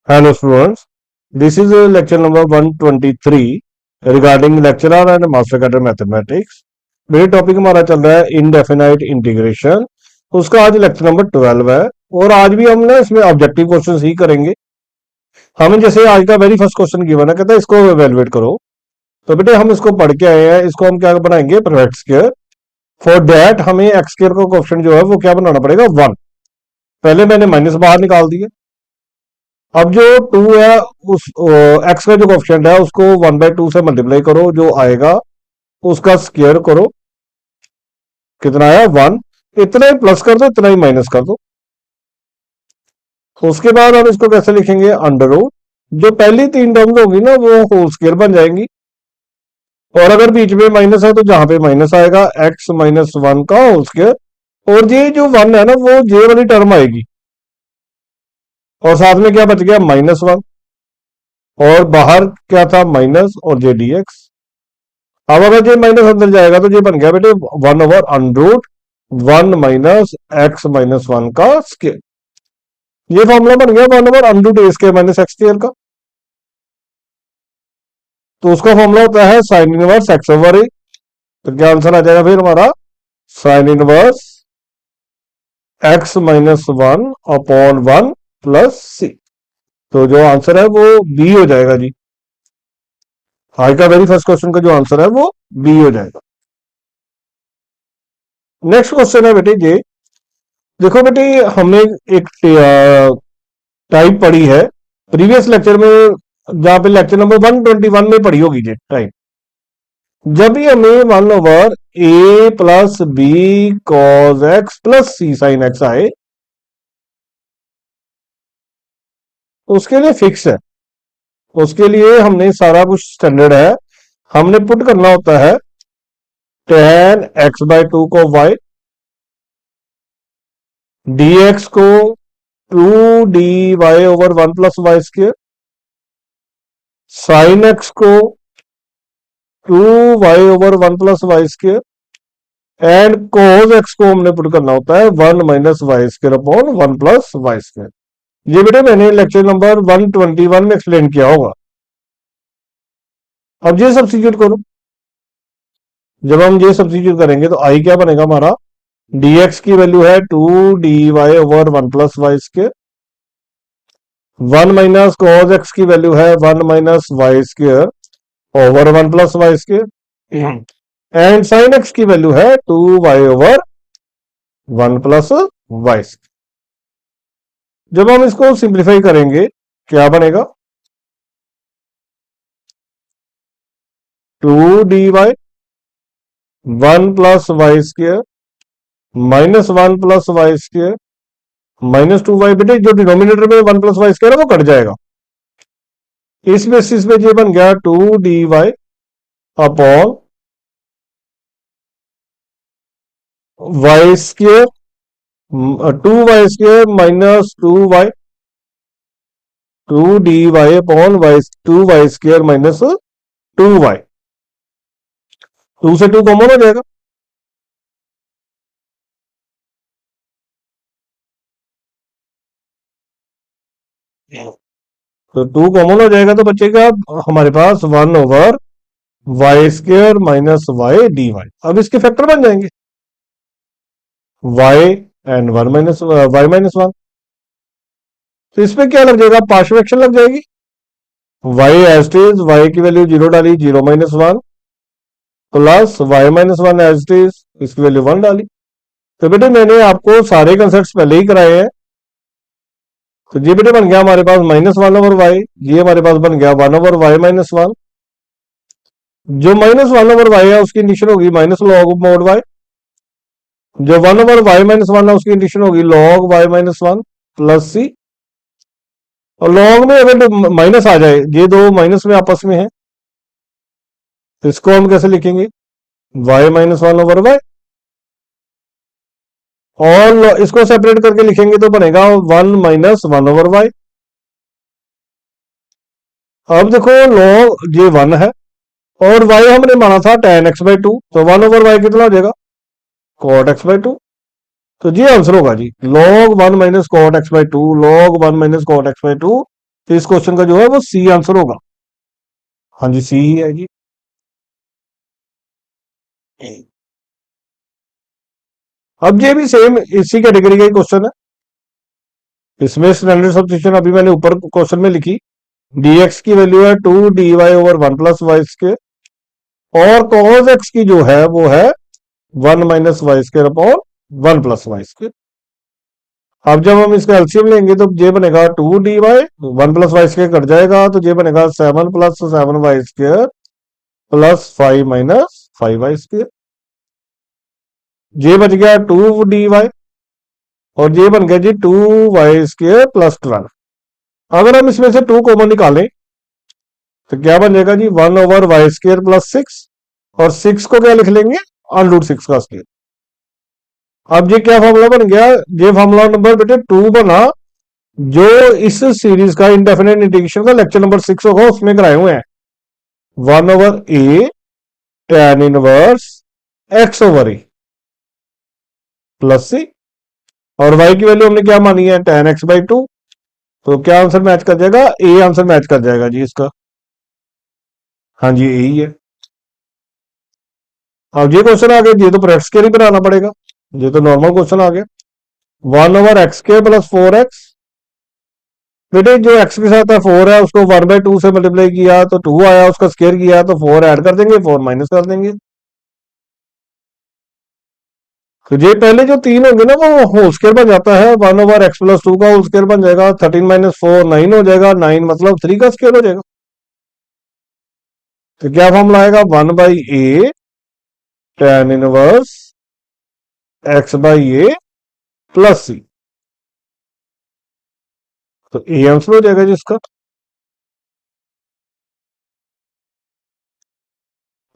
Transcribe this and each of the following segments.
Hello students, this is lecture number 123 regarding lecturer and master cadre mathematics। मेरे topic हमारा चल रहा है इनडेफिनाइट इंटीग्रेशन। उसका आज लेक्चर नंबर 12 है और आज भी हम ना इसमें ऑब्जेक्टिव क्वेश्चन ही करेंगे। हमें जैसे आज का वेरी फर्स्ट क्वेश्चन गिवन है, कहता है इसको एवेलुएट करो। तो बेटे हम इसको पढ़ के आए हैं, इसको हम क्या बनाएंगे, परफेक्ट स्क्वायर। फॉर दैट हमें एक्स स्क्वायर का कोएफिशिएंट जो है वो क्या बनाना पड़ेगा, 1। पहले मैंने माइनस बाहर निकाल दिया। अब जो 2 है उस एक्स का जो कोएफिशिएंट है उसको 1/2 से मल्टीप्लाई करो, जो आएगा उसका स्क्वायर करो। कितना आया, 1। इतना ही प्लस कर दो, इतना ही माइनस कर दो। उसके बाद हम इसको कैसे लिखेंगे, अंडर रूट। जो पहली 3 टर्म्स होगी ना वो होल स्क्वायर बन जाएंगी, और अगर बीच में माइनस है तो जहां पे माइनस आएगा x-1 का होल स्क्वायर। और ये जो 1 है ना वो जे वाली टर्म आएगी, और साथ में क्या बच गया, -1। और बाहर क्या था, माइनस और जे dx। अब अगर ये माइनस अंदर जाएगा तो ये बन गया बेटे 1/√1 माइनस x-1 का स्क्वायर। ये फॉर्मूला बन गया 1/√a² - x² का। तो उसका फॉर्मूला होता है साइन इनवर्स x/a। तो क्या आंसर आ जाएगा फिर हमारा, sine inverse x-1/1 plus c। तो जो आंसर है वो बी हो जाएगा जी। आज का वेरी फर्स्ट क्वेश्चन का जो आंसर है वो बी हो जाएगा। नेक्स्ट क्वेश्चन है बेटे ये देखो बेटे, हमने एक टाइप पढ़ी है प्रीवियस लेक्चर में, जहां पे लेक्चर नंबर 121 में पढ़ी होगी ये टाइप। जब भी हमें 1/a+b cos x plus c sin x आए, उसके लिए फिक्स है। उसके लिए हमने सारा कुछ स्टैंडर्ड है, हमने पुट करना होता है tan x/2 को y, dx को 2dy/1 plus y², sin x को 2y/1 plus y², and cos x को हमने पुट करना होता है 1 माइनस y²/1 प्लस y²। ये बेटे मैंने लेक्चर नंबर 121 में एक्सप्लेन किया होगा। अब ये सब्स्टिट्यूट करो। जब हम ये सब्स्टिट्यूट करेंगे तो आई क्या बनेगा हमारा, dx की वैल्यू है 2dy/1 plus y², 1 minus cos x की वैल्यू है 1 minus y²/1 plus y², and sin x की वैल्यू है 2y/1 प्लस y²। जब हम इसको सिंप्लीफाई करेंगे क्या बनेगा, 2dy 1 plus y² -1 plus y² -2y। बेटे जो डिनोमिनेटर में 1 प्लस y² है वो कट जाएगा। इस बेसिस पे ये बन गया 2dy upon y² 2y² minus 2y, 2dy upon 2y² minus 2y। 2 से 2 कॉमन हो जाएगा, तो 2 कॉमन हो जाएगा तो बचेगा हमारे पास 1/y² माइनस y dy। अब इसके फैक्टर बन जाएंगे y and 1 minus y minus 1। तो इसमें क्या लग जाएगा, पार्शियल फ्रैक्शन लग जाएगी। y as it is, y की वैल्यू 0 डाली, 0 minus 1 plus y minus 1 as it is, इसकी वैल्यू 1 डाली। तो बेटे मैंने आपको सारे कंसेप्ट पहले ही कराए हैं। तो ये बेटे बन गया हमारे पास -1/y, ये हमारे पास बन गया 1/y माइनस 1। जो -1/y है उसकी कंडीशन होगी माइनस लॉग मोड y। जो 1/y माइनस 1 है उसकी कंडीशन होगी log y minus 1 plus c। और लॉग में अगर माइनस आ जाए, ये दो माइनस में आपस में है, तो इसको हम कैसे लिखेंगे, y माइनस 1/y। और इसको सेपरेट करके लिखेंगे तो बनेगा 1 माइनस 1/y। अब देखो लॉग ये 1 है और y हमने माना था tan x/2, तो 1/y कितना हो जाएगा, cot x/2। तो ये आंसर होगा जी, log 1 minus cot x/2, log 1 minus cot x/2 तो इस क्वेश्चन का जो है वो सी आंसर होगा। हाँ जी, सी ही है जी। अब ये भी सेम इसी कैटेगरी का ही क्वेश्चन है। इसमें स्टैंडर्ड सब्स्टिट्यूशन अभी मैंने ऊपर क्वेश्चन में लिखी। dx की वैल्यू है 2 dy/1 + y² और cos x की जो है वो है 1 - y² अब जब हम इसका एलसीएम लेंगे तो ये बनेगा 2 dy, 1 + y² कट जाएगा तो ये बनेगा 7 + 7y² +5 - 5y²। ये बच गया 2 dy और ये बन गया जी 2y² +12। अगर हम इसमें से 2 कॉमन निकालें तो क्या बन जाएगा जी 1/y² +6 और 6 को क्या लिख लेंगे √6 का स्क्वायर। अब ये क्या फॉर्मूला बन गया, ये फॉर्मूला नंबर बेटे 2 बना जो इस सीरीज का इंडेफिनेट इंटीग्रेशन का लेक्चर नंबर 6 होगा उसमें कराए हुए हैं। 1/a tan inverse x/a +c और y की वैल्यू हमने क्या मानी है tan x/2। तो क्या आंसर मैच कर जाएगा, ए आंसर मैच कर जाएगा जी इसका। हाँ जी, यही है। अब ये क्वेश्चन आ गया, ये तो प्रेक्टिस के लिए बनाना पड़ेगा, ये तो नॉर्मल क्वेश्चन आ गया। 1/x² +4x बेटे जो x के साथ है 4 है उसको 1/2 से मल्टीप्लाई किया तो 2 आया, उसका स्क्वायर किया तो 4 ऐड कर देंगे, 4 माइनस कर देंगे। तो ये पहले जो 3 होंगे ना वो होल स्क्वायर बन जाता है। 1/x+2 का होल स्क्वायर बन जाएगा, 13 - 4 9 हो जाएगा, 9 मतलब 3 का स्क्वायर हो जाएगा। तो क्या फॉर्मूला आएगा 1/a tan inverse x/a +c। तो ए आंसर हो जाएगा जिसका।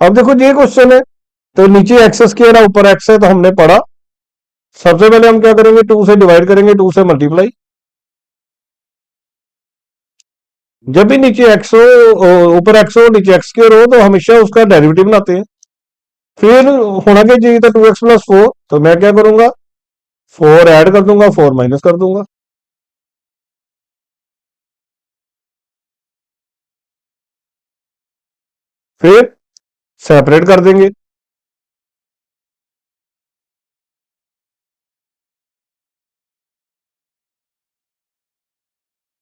अब देखो ये क्वेश्चन है तो नीचे एक्स स्क्वायर है ऊपर एक्स है तो हमने पढ़ा। सबसे पहले हम क्या करेंगे 2 से डिवाइड करेंगे, 2 से मल्टीप्लाई। जब भी नीचे एक्स हो ऊपर एक्स हो नीचे एक्स स्क्वायर हो तो हमेशा उसका डेरिवेटिव बनाते हैं। फिर होना क्या चाहिए था 2x+4, तो मैं क्या करूंगा 4 ऐड कर दूंगा, 4 माइनस कर दूंगा। फिर सेपरेट कर देंगे।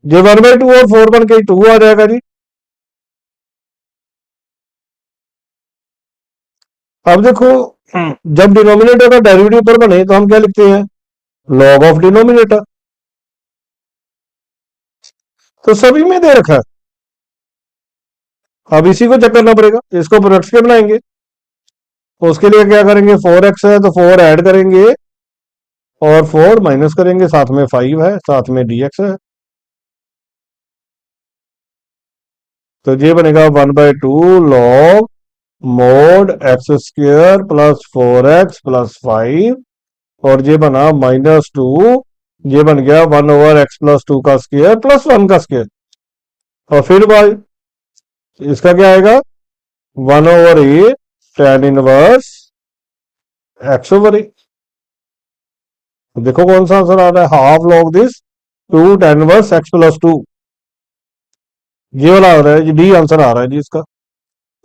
ये 1/2 और 4 बन के 2 आ जाएगा जी। अब देखो जब डिनोमिनेटर का डेरिवेटिव ऊपर बने तो हम क्या लिखते हैं लॉग ऑफ डिनोमिनेटर। तो सभी में दे रखा है, अब इसी को चेक करना पड़ेगा, इसको प्रोडक्ट्स के बनाएंगे। तो उसके लिए क्या करेंगे 4x है तो 4 ऐड करेंगे और 4 माइनस करेंगे, साथ में 5 है, साथ में dx है। तो ये बनेगा 1/2 log मोड x² +4x +5 और ये बना -2, ये बन गया 1/x+2 का स्क्वायर +1 का स्क्वायर और फिर y इसका क्या आएगा 1/a tan इनवर्स x/a। तो देखो कौन सा आंसर आ रहा है, half log this 2 tan inverse x+2। ये वाला आ रहा है जी, डी आंसर आ रहा है जी इसका।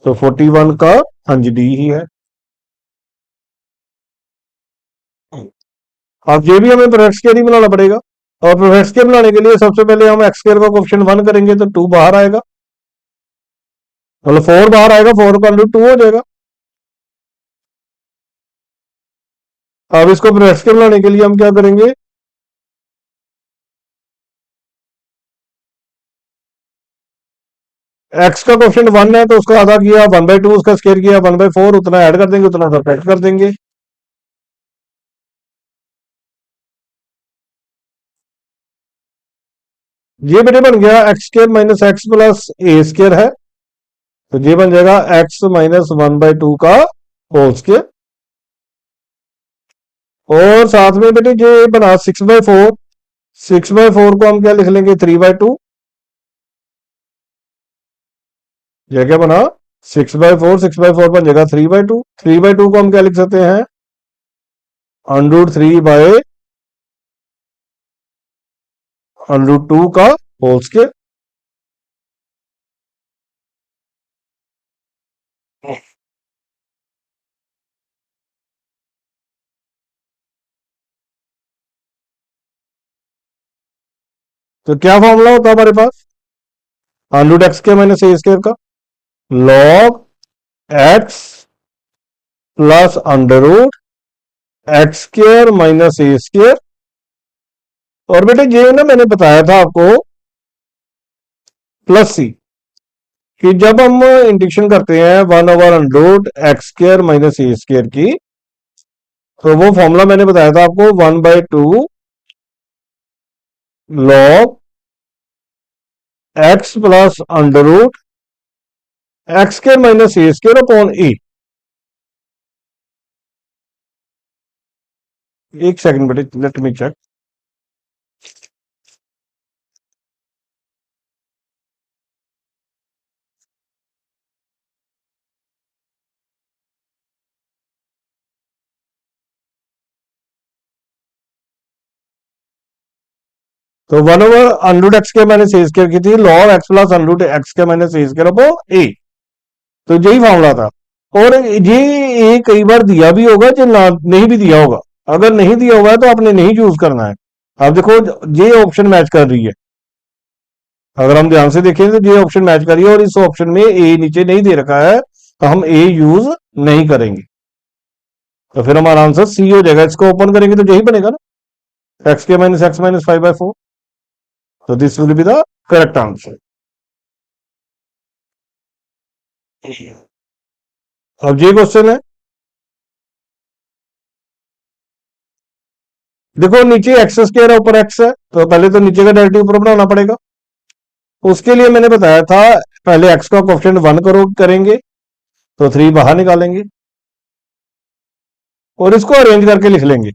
तो 41 का हाँ जी डी ही है। अब ये भी हमें प्रोडक्ट्स के लिए बनाना पड़ेगा और प्रोडक्ट्स के बनाने के लिए सबसे पहले हम एक्स स्क्वायर का कोएफिशिएंट 1 करेंगे तो 2 बाहर आएगा, मतलब 4 बाहर आएगा, 4 का रूट 2 हो जाएगा। अब इसको प्रोडक्ट्स के बनाने के लिए हम क्या करेंगे एक्स का कोएफिशिएंट 1 है तो उसका आधा किया 1/2, उसका स्क्वायर किया 1/4, उतना ऐड कर देंगे उतना सब्ट्रैक्ट कर देंगे। ये बेटे बन गया x² - x + a² है तो ये बन जाएगा x - 1/2 का होल स्क्वायर और साथ में बेटे ये बना 6/4, 6/4 को हम क्या लिख लेंगे 3/2। यह क्या बना 6/4, 6/4 बन जाएगा 3/2, 3/2 को हम क्या लिख सकते हैं √3/√2 का होल स्क्वायर। तो क्या फॉर्मूला होता है हमारे पास under root X square minus A square का, log x plus under root X square minus A square. और बेटे ये ना मैंने बताया था आपको प्लस सी, कि जब हम इंटीग्रेशन करते हैं 1/√x square minus A square की, तो वो फॉर्मूला मैंने बताया था आपको 1/2 log x plus under root X square minus A square upon A. एक सेकंड बेटे, लेट मी चेक। तो 1/√x square minus A square की थी log x plus √x square minus A square upon A. तो यही मामला था। और ये कई बार दिया भी होगा, जो नहीं भी दिया होगा। अगर नहीं दिया हुआ है तो आपने नहीं यूज करना है। अब देखो ये ऑप्शन मैच कर रही है, अगर हम ध्यान से देखें तो ये ऑप्शन मैच कर रही है, और इस ऑप्शन में ए नीचे नहीं दे रखा है, तो हम ए यूज नहीं करेंगे। तो फिर हमारा आंसर सी हो जाएगा। इसको ओपन करेंगे तो यही बनेगा ना, एक्स के माइनस एक्स माइनस 5/4। तो this will be the correct answer. अब ये क्वेश्चन है, देखो नीचे एक्स स्क्वायर है, ऊपर एक्स है, तो पहले तो नीचे का डेरिवेटिव ऊपर बनाना पड़ेगा। उसके लिए मैंने बताया था पहले एक्स का कोएफिशिएंट 1 करेंगे, तो 3 बाहर निकालेंगे और इसको अरेंज करके लिख लेंगे।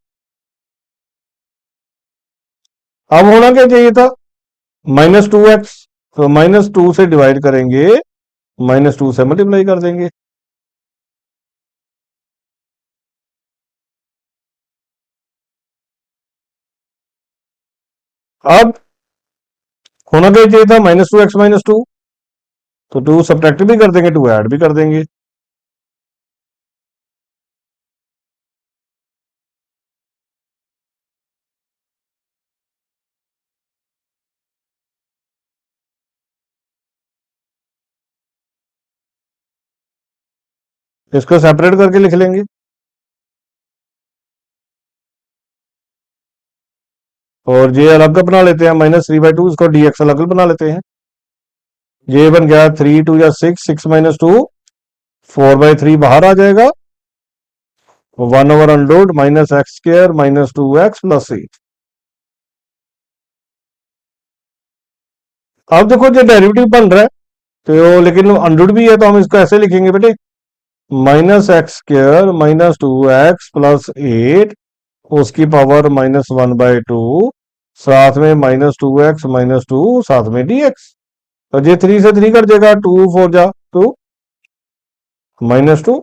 अब होना क्या चाहिए था, -2x, तो -2 से डिवाइड करेंगे, -2 से मल्टीप्लाई कर देंगे। अब होना क्या चाहिए था, -2x -2, तो 2 सब्ट्रैक्ट भी कर देंगे, 2 ऐड भी कर देंगे। इसको सेपरेट करके लिख लेंगे, और ये अलग बना लेते हैं, -3/2, इसको dx अलग बना लेते हैं। ये बन गया 3 2 या 6, 6 -2 4/3 बाहर आ जाएगा, 1/√- x स्क्वायर -2x प्लस 8। अब देखो जो डेरिवेटिव बन रहा है, तो लेकिन अंडरूट भी है, तो हम इसको ऐसे लिखेंगे बेटे, -x स्क्वायर -2x प्लस 8 उसकी पावर -1/2, साथ में -2x -2 साथ में dx। तो ये 3 से 3 कट जाएगा, 2 4 जा 2 -2।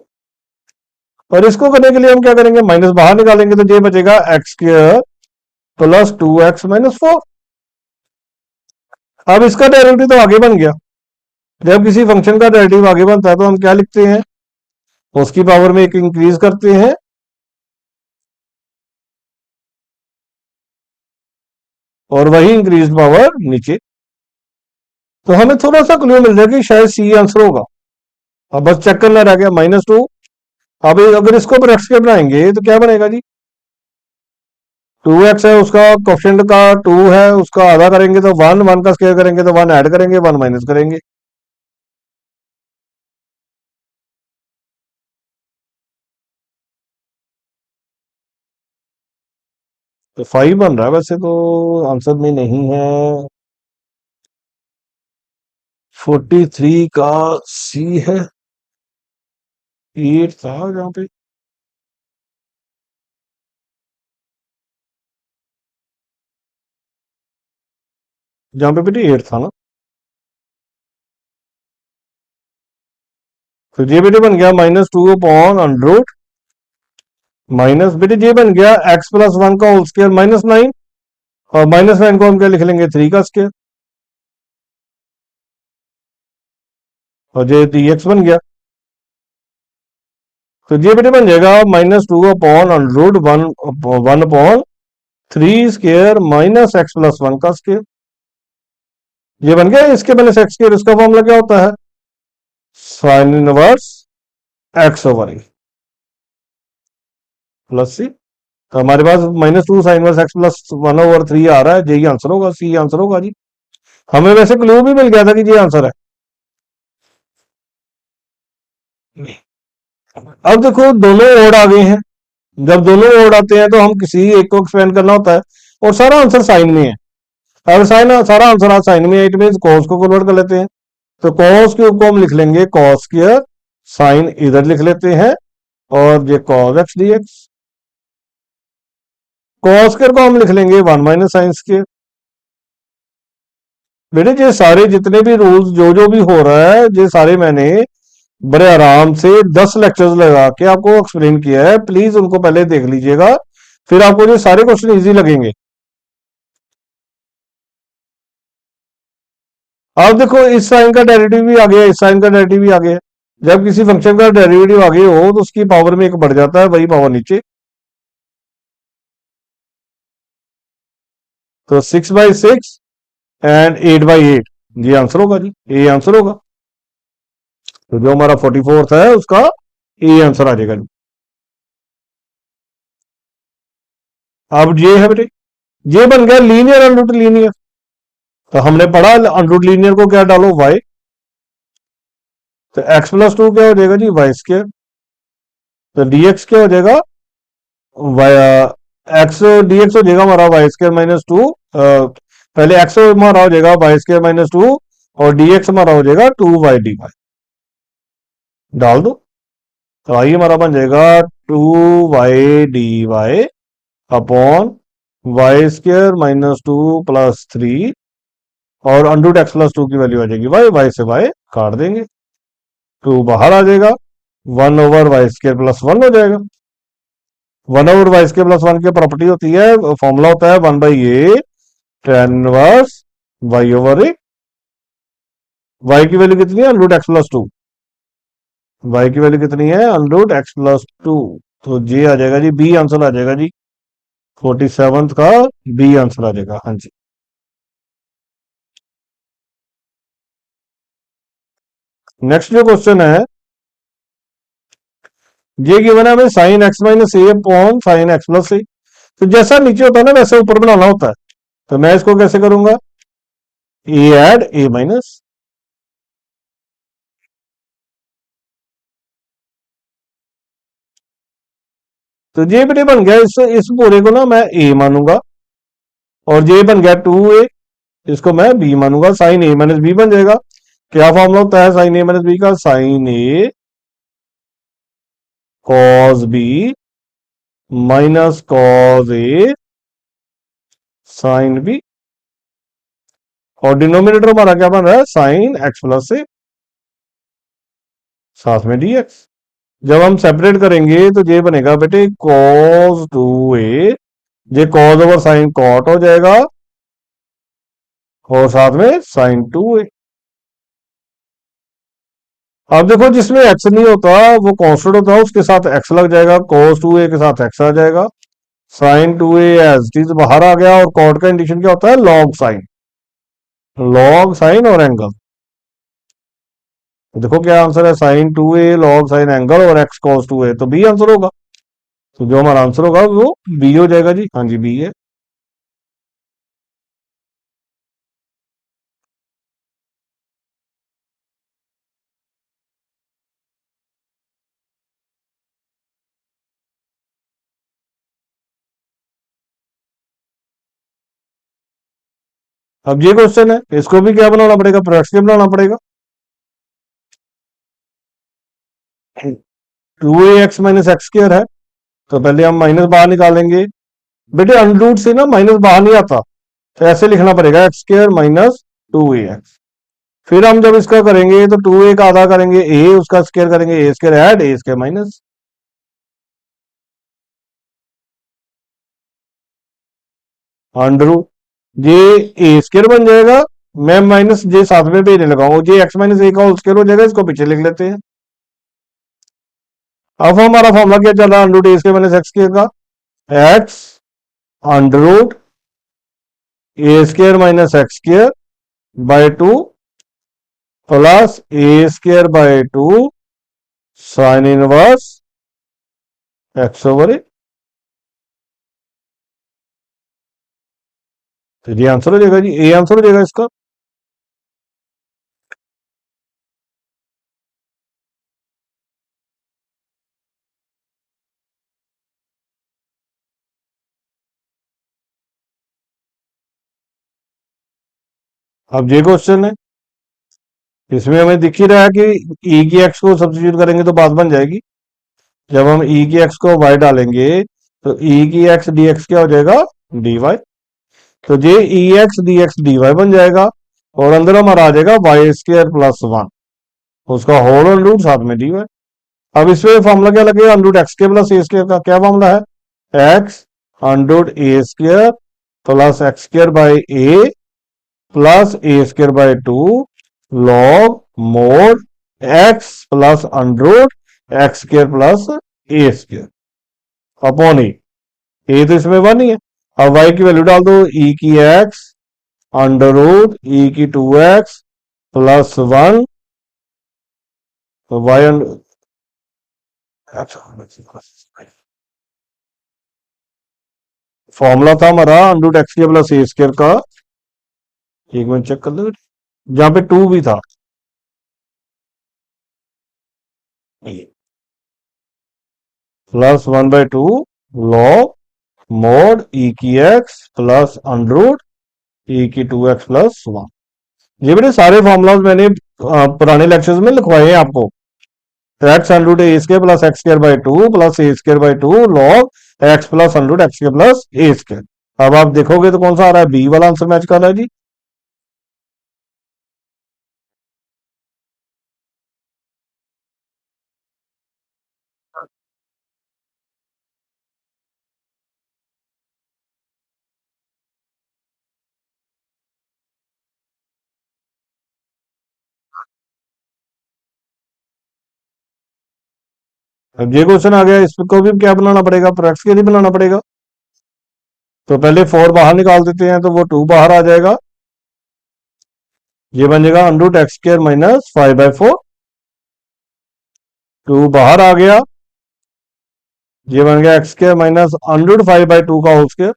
और इसको करने के लिए हम क्या करेंगे, माइनस बाहर निकालेंगे, तो ये बचेगा एक्स स्क्वायर प्लस 2x -4। अब इसका डेरिवेटिव तो आगे बन गया। जब किसी फंक्शन का डेरिवेटिव आगे बनता है तो हम क्या लिखते हैं, उसकी पावर में एक इंक्रीज करते हैं, और वही इंक्रीज पावर नीचे। तो हमें थोड़ा सा क्लू मिल जाएगा कि शायद सी आंसर होगा। अब बस चेक करना रह गया, -2। अब अगर इसको पर एक्स के बनाएंगे तो क्या बनेगा जी, 2x है, उसका कोफिशिएंट का 2 है, उसका आधा करेंगे तो 1, 1 का स्क्वायर करेंगे तो 1 ऐड करेंगे, 1 माइनस करेंगे। तो 5 बन रहा है, वैसे तो आंसर में नहीं है। 43 का सी है, 8 था जहां पे, जहां पे बेटे 8 था ना। तो ये बेटे बन गया -2/√, माइनस बेटे ये बन गया x प्लस 1 का होल स्क्वायर -9, और -9 को हम क्या लिख लेंगे, 3 का स्क्वायर, और ये dx बन गया। तो ये बेटे बन जाएगा -2/√1 1/3 स्क्वायर -x प्लस 1 का स्क्वायर। ये बन गया, इसके माइनस एक्स स्क्वायर, इसका फॉर्मूला क्या होता है, साइन इनवर्स एक्स ओवर ए प्लस सी। तो हमारे पास -2 साइन इनवर्स एक्स प्लस 1/3 आ रहा है, यही आंसर होगा, सी आंसर होगा जी। हमें वैसे क्लू भी मिल गया था कि ये आंसर है। अब देखो दोनों ओड आ गए हैं, जब दोनों ओड आते हैं तो हम किसी एक को एक्सपेंड करना होता है, और सारा आंसर साइन में है। अगर सारा आंसर आज साइन में है, इट मीन कॉस को कन्वर्ट कर लेते हैं। तो कॉस क्यूब को हम लिख लेंगे कॉस स्क्वायर, साइन इधर लिख लेते हैं, और ये cos x D x. Cos square को हम लिख लेंगे 1 माइनस साइन स्क्वायर। बेटे ये सारे जितने भी रूल्स जो जो भी हो रहा है, ये सारे मैंने बड़े आराम से 10 लेक्चर्स लगा के आपको एक्सप्लेन किया है, प्लीज उनको पहले देख लीजिएगा, फिर आपको ये सारे क्वेश्चन इजी लगेंगे। अब देखो इस साइन का डेरिवेटिव भी आ गया, इस साइन का डेरिवेटिव भी आ गया। जब किसी फंक्शन का डेरिवेटिव आगे हो तो उसकी पावर में एक बढ़ जाता है, वही पावर नीचे। तो 6/6 एंड 8/8, ये आंसर होगा जी, ये आंसर होगा। तो जो हमारा 44th है उसका ये आंसर आ जाएगा जी। अब ये है बेटे, ये बन गया लीनियर अनरूट लीनियर। तो हमने पढ़ा अनरूट लीनियर को क्या डालो, वाई। तो x+2 क्या हो जाएगा जी, वाई स्क्वायर। तो dx क्या हो जाएगा, वाई एक्स dx हो जाएगा हमारा y² - 2। पहले x हमारा हो जाएगा y² - 2, और dx हमारा हो जाएगा 2y/dy। डाल दो, तो आइए हमारा बन जाएगा 2y/dy अपॉन y² - 2 + 3, और अंडरूट x+2 की वैल्यू आ जाएगी y से y काट देंगे, 2 बाहर आ जाएगा, 1/y² + 1 हो जाएगा। 1/y² + 1 की प्रॉपर्टी होती है, फॉर्मूला होता है 1/a tan inverse y/a। y की वैल्यू कितनी है, अंडरूट x+2। y की वैल्यू कितनी है, अंडरूट x+2। तो ये आ जाएगा जी, बी आंसर आ जाएगा जी, 47th का बी आंसर आ जाएगा। हाँ जी। नेक्स्ट जो क्वेश्चन है, ये गिवन है हमें sine x - a upon sine x+a। तो जैसा नीचे होता है ना वैसे ऊपर बनाना होता है। तो मैं इसको कैसे करूंगा, a ऐड a-। तो ये बेटे बन गया, इस पूरे को ना मैं a मानूंगा, और ये बन गया 2a, इसको मैं b मानूंगा, साइन a - b बन जाएगा। क्या फॉर्मूला होता है साइन a - b का, sine a cos b minus cos a sine b, और डिनोमिनेटर हमारा क्या बन रहा है, साइन x+a साथ में dx। जब हम सेपरेट करेंगे तो ये बनेगा बेटे cos 2a, ये cos ओवर साइन कॉट हो जाएगा, और साथ में साइन 2a। अब देखो जिसमें x नहीं होता वो कांस्टेंट होता है, उसके साथ x लग जाएगा, cos 2a के साथ x आ जाएगा, sign 2a as it is बाहर आ गया, और कॉट का इंडिकेशन क्या होता है, लॉग साइन, लॉग साइन और एंगल। तो देखो क्या आंसर है, sine 2a log sine angle और x cos 2a, तो बी आंसर होगा। तो जो हमारा आंसर होगा वो बी हो जाएगा जी। हाँ जी, बी है। अब ये क्वेश्चन है, इसको भी क्या बनाना पड़ेगा, प्रोडक्ट के बनाना पड़ेगा। 2ax - x² है, तो पहले हम माइनस बाहर निकालेंगे। बेटे अंडरूट से ना माइनस बाहर नहीं आता, तो ऐसे लिखना पड़ेगा x² - 2ax। फिर हम जब इसका करेंगे तो 2a का आधा करेंगे a, उसका स्क्वायर करेंगे a² add a² minus under root, ये a² बन जाएगा। मैं माइनस जे साथ में भेजने लगाऊंगा, जे x - a का होल स्क्वायर हो जाएगा, इसको पीछे लिख लेते हैं। अब हमारा फॉर्मूला क्या चल रहा है, अंडरूट a² - x² का, x under root a² - x², by 2 plus A square by 2 sine inverse X over A. तो ये आंसर हो जाएगा जी, ए आंसर हो जाएगा इसका। अब ये क्वेश्चन है, इसमें हमें दिख ही रहा है कि ई की एक्स को सब्स्टिट्यूट करेंगे तो बात बन जाएगी। जब हम ई की एक्स को वाई डालेंगे तो ई की एक्स डी एक्स क्या हो जाएगा, डी वाई। तो ये E X D X D Y बन जाएगा और अंदर हमारा आ जाएगा वाई स्क्र प्लस 1, उसका होल और रूट साथ में डी वाई। अब इसमें फॉर्मूला क्या लगेगा, अंडरूट एक्स के प्लस ए स्क्र का क्या फॉर्मूला है, X under root A square plus X square by A plus A square by 2 log mod X plus under root x square plus A square upon A तो इसमें 1 ही है। अब y की value डाल दो, e की x अंडर रूट e की 2x plus 1, तो y फॉर्मूला था हमारा अंडरूट एक्स के प्लस ए स्क्र का, एक मिनट चेक कर लो, जहां पे 2 भी था, प्लस 1/2 लॉग मोड ई की एक्स प्लस अंडरूट ई की 2x प्लस 1। ये बेटे सारे फॉर्मूलाज मैंने पुराने लेक्चर्स में लिखवाए हैं आपको। X under root A square plus X square by 2 plus A square by 2 log x plus under root x square plus A square. अब आप देखोगे तो कौन सा आ रहा है, बी वाला आंसर मैच कर रहा है जी। अब ये क्वेश्चन आ गया, इसको भी क्या बनाना पड़ेगा, प्रोडक्ट्स के लिए बनाना पड़ेगा। तो पहले 4 बाहर निकाल देते हैं तो वो 2 बाहर आ जाएगा, ये बन जाएगा अंडरूट एक्स स्क्र माइनस 5/4, 2 बाहर आ गया, ये बन गया एक्स स्क्र माइनस अंडरूट 5/2 का होल स्क्र।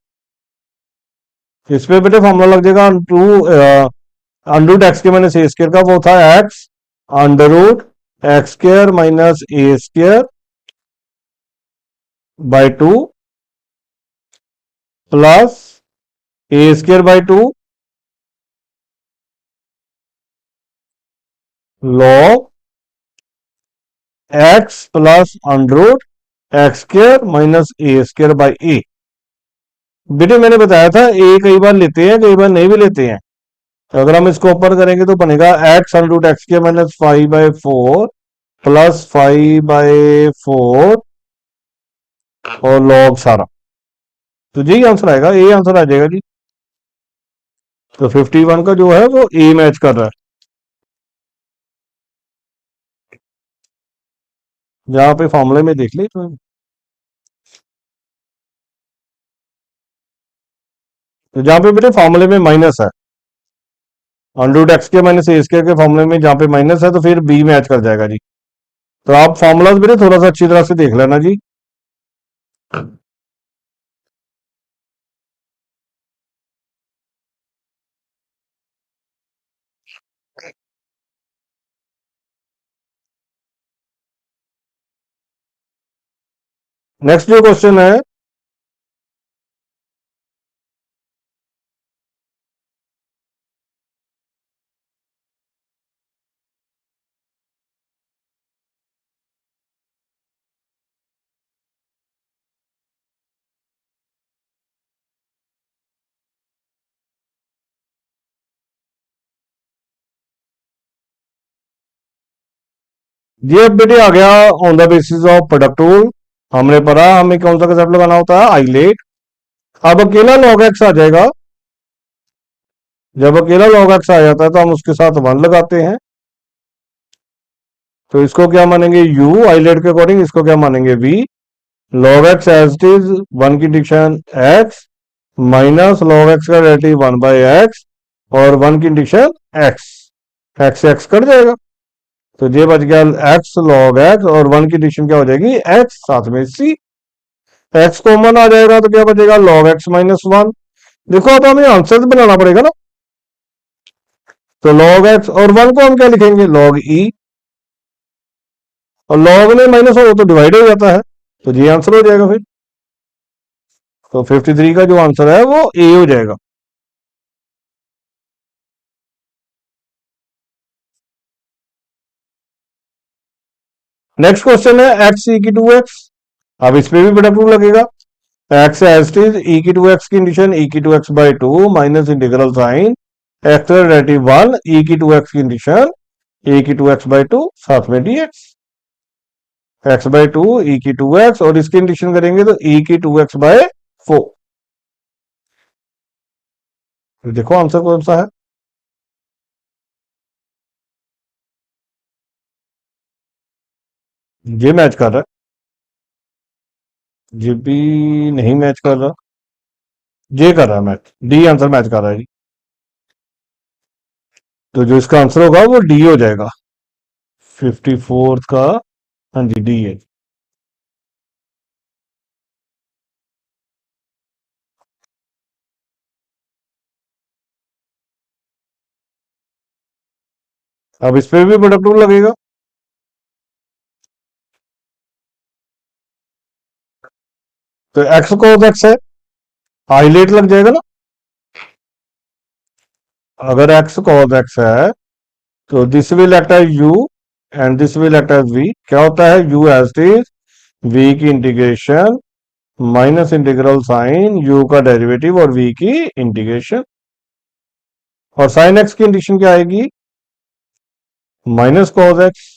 इस पे बेटे फॉर्मूला लग जाएगा अंडरूट एक्स के माइनस ए स्क्र का, वो था X under root x square minus A square by 2 plus A square by 2 log x plus under root x square minus A square by A. बेटे मैंने बताया था ए कई बार लेते हैं कई बार नहीं भी लेते हैं, तो अगर हम इसको ऊपर करेंगे तो बनेगा x under root x square minus 5/4 plus 5/4 और लॉग सारा, तो यही आंसर आएगा, ए आंसर आ जाएगा जी। तो 51 का जो है वो ए मैच कर रहा है। जहां पे फॉर्मूले में देख ली तो जहां पे बेटे फॉर्मूले में माइनस है, अंडरूट एक्स के माइनस ए स्क्र के फॉर्मूले में जहां पे माइनस है तो फिर बी मैच कर जाएगा जी। तो आप फॉर्मूलाज बेटे थोड़ा सा अच्छी तरह से देख लेना जी। नेक्स्ट जो क्वेश्चन है, ये अब बेटे आ गया on the basis of product rule. हमने पढ़ा हमें कौन सा कंसेप्ट लगाना होता है, आइलेट। अब अकेला लॉग एक्स आ जाएगा, जब अकेला लॉग एक्स आ जाता है तो हम उसके साथ 1 लगाते हैं, तो इसको क्या मानेंगे u, आइलेट के अकॉर्डिंग इसको क्या मानेंगे v। Log x as it is 1 की डिक्शन x माइनस लॉग एक्स का डेरिवेटिव 1/x और 1 की integration x, x x cut जाएगा, तो ये बच गया एक्स लॉग एक्स, और 1 की इंडिकेशन क्या हो जाएगी एक्स, साथ में सी, एक्स कॉमन आ जाएगा तो क्या बचेगा लॉग एक्स माइनस 1। देखो अब हमें आंसर भी बनाना पड़ेगा ना, तो लॉग एक्स और 1 को हम क्या लिखेंगे लॉग ई, और लॉग में माइनस हो तो डिवाइड हो जाता है, तो ये आंसर हो जाएगा फिर। तो 53 का जो आंसर है वो ए हो जाएगा। नेक्स्ट क्वेश्चन है एक्स ई की टू एक्स। अब इस पे भी बड़ा प्रूफ लगेगा। एक्स एज इट इज ई की टू एक्स की कंडीशन ई की two X by two minus integral sine X relative 1 E की टू एक्स की कंडीशन ए की टू एक्स बाई टू, साथ में D X, X by two E की two x, और इसकी कंडीशन करेंगे तो ई की टू एक्स बाय 4। देखो आंसर कौन सा है, ये मैच कर रहा है, ये भी नहीं मैच कर रहा, ये कर रहा है मैच, डी आंसर मैच कर रहा है जी। तो जो इसका आंसर होगा वो डी हो जाएगा, 54 का, हाँ जी डी है। अब इस पे भी बड़ा प्रूफ लगेगा। तो एक्स कॉस एक्स है, हाईलाइट लग जाएगा ना, अगर एक्स कॉस एक्स है तो this will act as U and this will act as V. क्या होता है U as it is V की integration minus integral sine U का डेरिवेटिव और वी की इंटीग्रेशन, और साइन एक्स की इंटीग्रेशन क्या आएगी माइनस कॉस एक्स।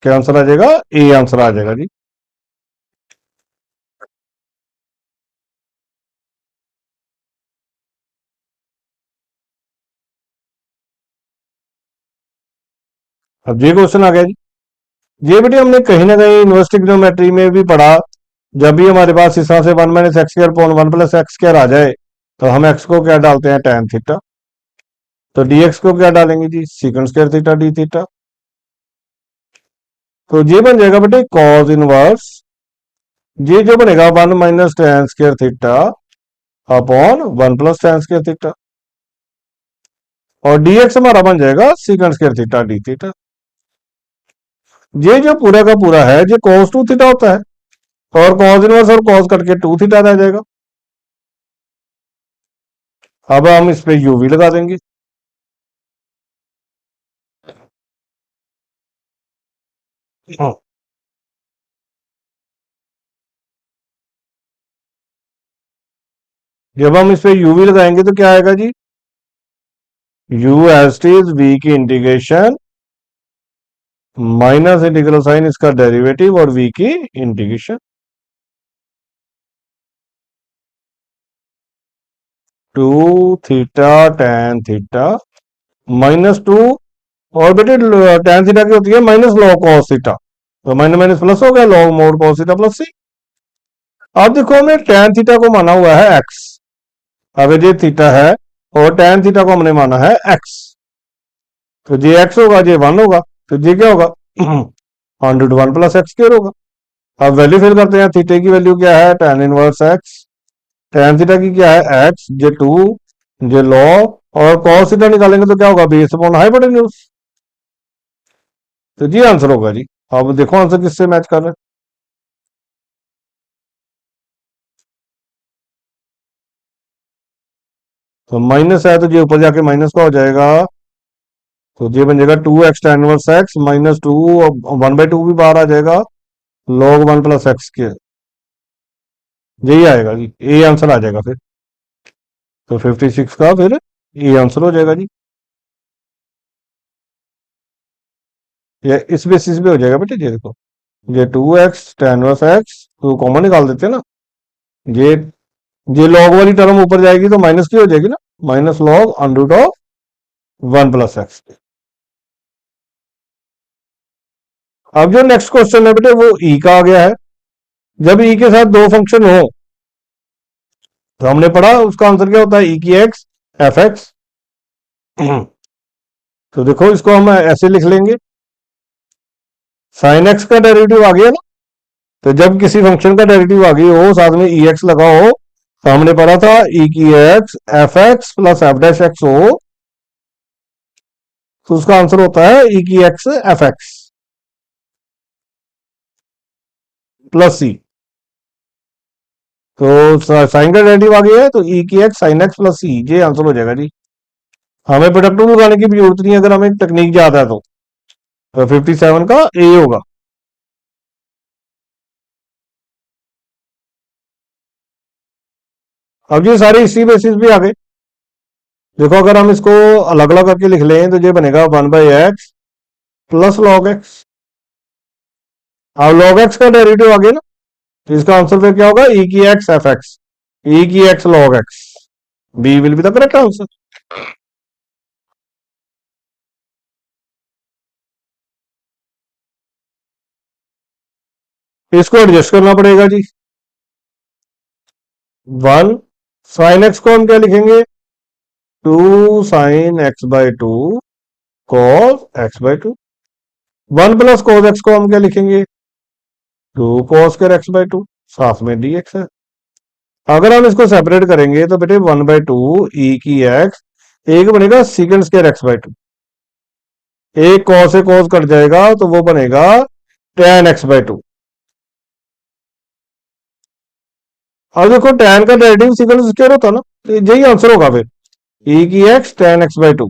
क्या आंसर आ जाएगा ए आंसर आ जाएगा जी। अब ये क्वेश्चन आ गया जी, ये बेटे हमने कहीं ना कहीं यूनिवर्सिटी ज्योमेट्री में भी पढ़ा। जब भी हमारे पास इस तरह से 1 माइनस एक्स स्क्र पॉन 1 प्लस एक्स स्क्र आ जाए तो हम एक्स को क्या डालते हैं tan थीटा, तो dx को क्या डालेंगे जी secant square theta D theta. तो ये बन जाएगा बेटे कॉज इनवर्स, ये जो बनेगा 1 minus tan square theta upon 1 plus tan square theta, और dx हमारा बन जाएगा सीकेंड स्क्वायर थीटा डी थीटा। ये जो पूरा का पूरा है ये cos 2 थीटा होता है, और cos इनवर्स और cos कट के 2 थीटा रह जाएगा। अब हम इस पे u भी लगा देंगे, हाँ। जब हम इस पे u भी लगाएंगे तो क्या आएगा जी u एज इज v की इंटीग्रेशन माइनस इंटीग्रल साइन इसका डेरिवेटिव और v की integration, 2 theta tan theta minus 2, और बेटे tan थीटा की होती है माइनस log cos थीटा, तो माइनस माइनस प्लस हो गया log mod cos theta plus सी। अब देखो हमने tan थीटा को माना हुआ है x, अगर ये थीटा है और tan थीटा को हमने माना है x, तो जे एक्स होगा जे 1 होगा, तो जे क्या होगा 101 प्लस एक्स स्क्वायर होगा। अब वैल्यू फिल करते हैं, थीटे की वैल्यू क्या है tan inverse x, tan theta की क्या है एक्स, जे 2, जे लॉ, और cos थीटा निकालेंगे तो क्या होगा बेस अपॉन हाइपोटेन्यूज, तो जी आंसर होगा जी। अब देखो आंसर किससे मैच कर रहे हैं, तो माइनस है तो ये ऊपर जाके माइनस का हो जाएगा, तो ये बन जाएगा 2x tan inverse x minus 2, 1/2 भी बाहर आ जाएगा log 1 प्लस एक्स के, यही आएगा जी, ए आंसर आ जाएगा फिर। तो 56 का फिर ए आंसर हो जाएगा जी, ये इस बेसिस पे हो जाएगा बेटे। ये देखो ये 2x tan इनवर्स एक्स तो कॉमन निकाल देते हैं ना, ये ये log वाली टर्म ऊपर जाएगी तो माइनस की हो जाएगी ना, minus log under root of 1 plus x. अब जो नेक्स्ट क्वेश्चन है बेटे वो ई का आ गया है। जब ई के साथ दो फंक्शन हो तो हमने पढ़ा उसका आंसर क्या होता है ई की एक्स एफ एक्स। तो देखो इसको हम ऐसे लिख लेंगे, साइन एक्स का डेरिवेटिव आ गया ना। तो जब किसी फंक्शन का डेरिवेटिव आ गई हो, साथ में ई एक्स लगा हो, तो हमने पढ़ा था ई की x F x plus F dash x हो, तो उसका आंसर होता है ई की एक्स एफ एक्स प्लस सी। तो साइन का डेरिवेटिव आ गया है, तो ई की x sign x plus C, ये आंसर हो जाएगा जी। हमें प्रोडक्ट लगाने की भी जरूरत नहीं है अगर हमें टेक्निक याद है तो। 57 का ए होगा। अब ये सारे इसी बेसिस पे आ गए। देखो अगर हम इसको अलग अलग करके लिख लें तो ये बनेगा 1/x प्लस लॉग एक्स। अब लॉग एक्स का डेरिवेटिव आ गया ना, तो इसका आंसर फिर क्या होगा, ई की एक्स एफ एक्स, ई की x log x. B will be the correct answer. इसको एडजस्ट करना पड़ेगा जी। 1 साइन एक्स को हम क्या लिखेंगे, 2 sin x/2 cos x/2। 1 plus cos x को हम क्या लिखेंगे, 2 cos x/2, साथ में dx है। अगर हम इसको सेपरेट करेंगे तो बेटे 1/2 ई की एक्स, एक बनेगा सीकेंड स्क्वायर x/2, एक cos से cos कट जाएगा तो वो बनेगा tan x/2। अब देखो tan का डेरिवेटिव सीकेंड स्क्वायर होता ना, तो यही आंसर होगा फिर, ई की एक्स tan x/2।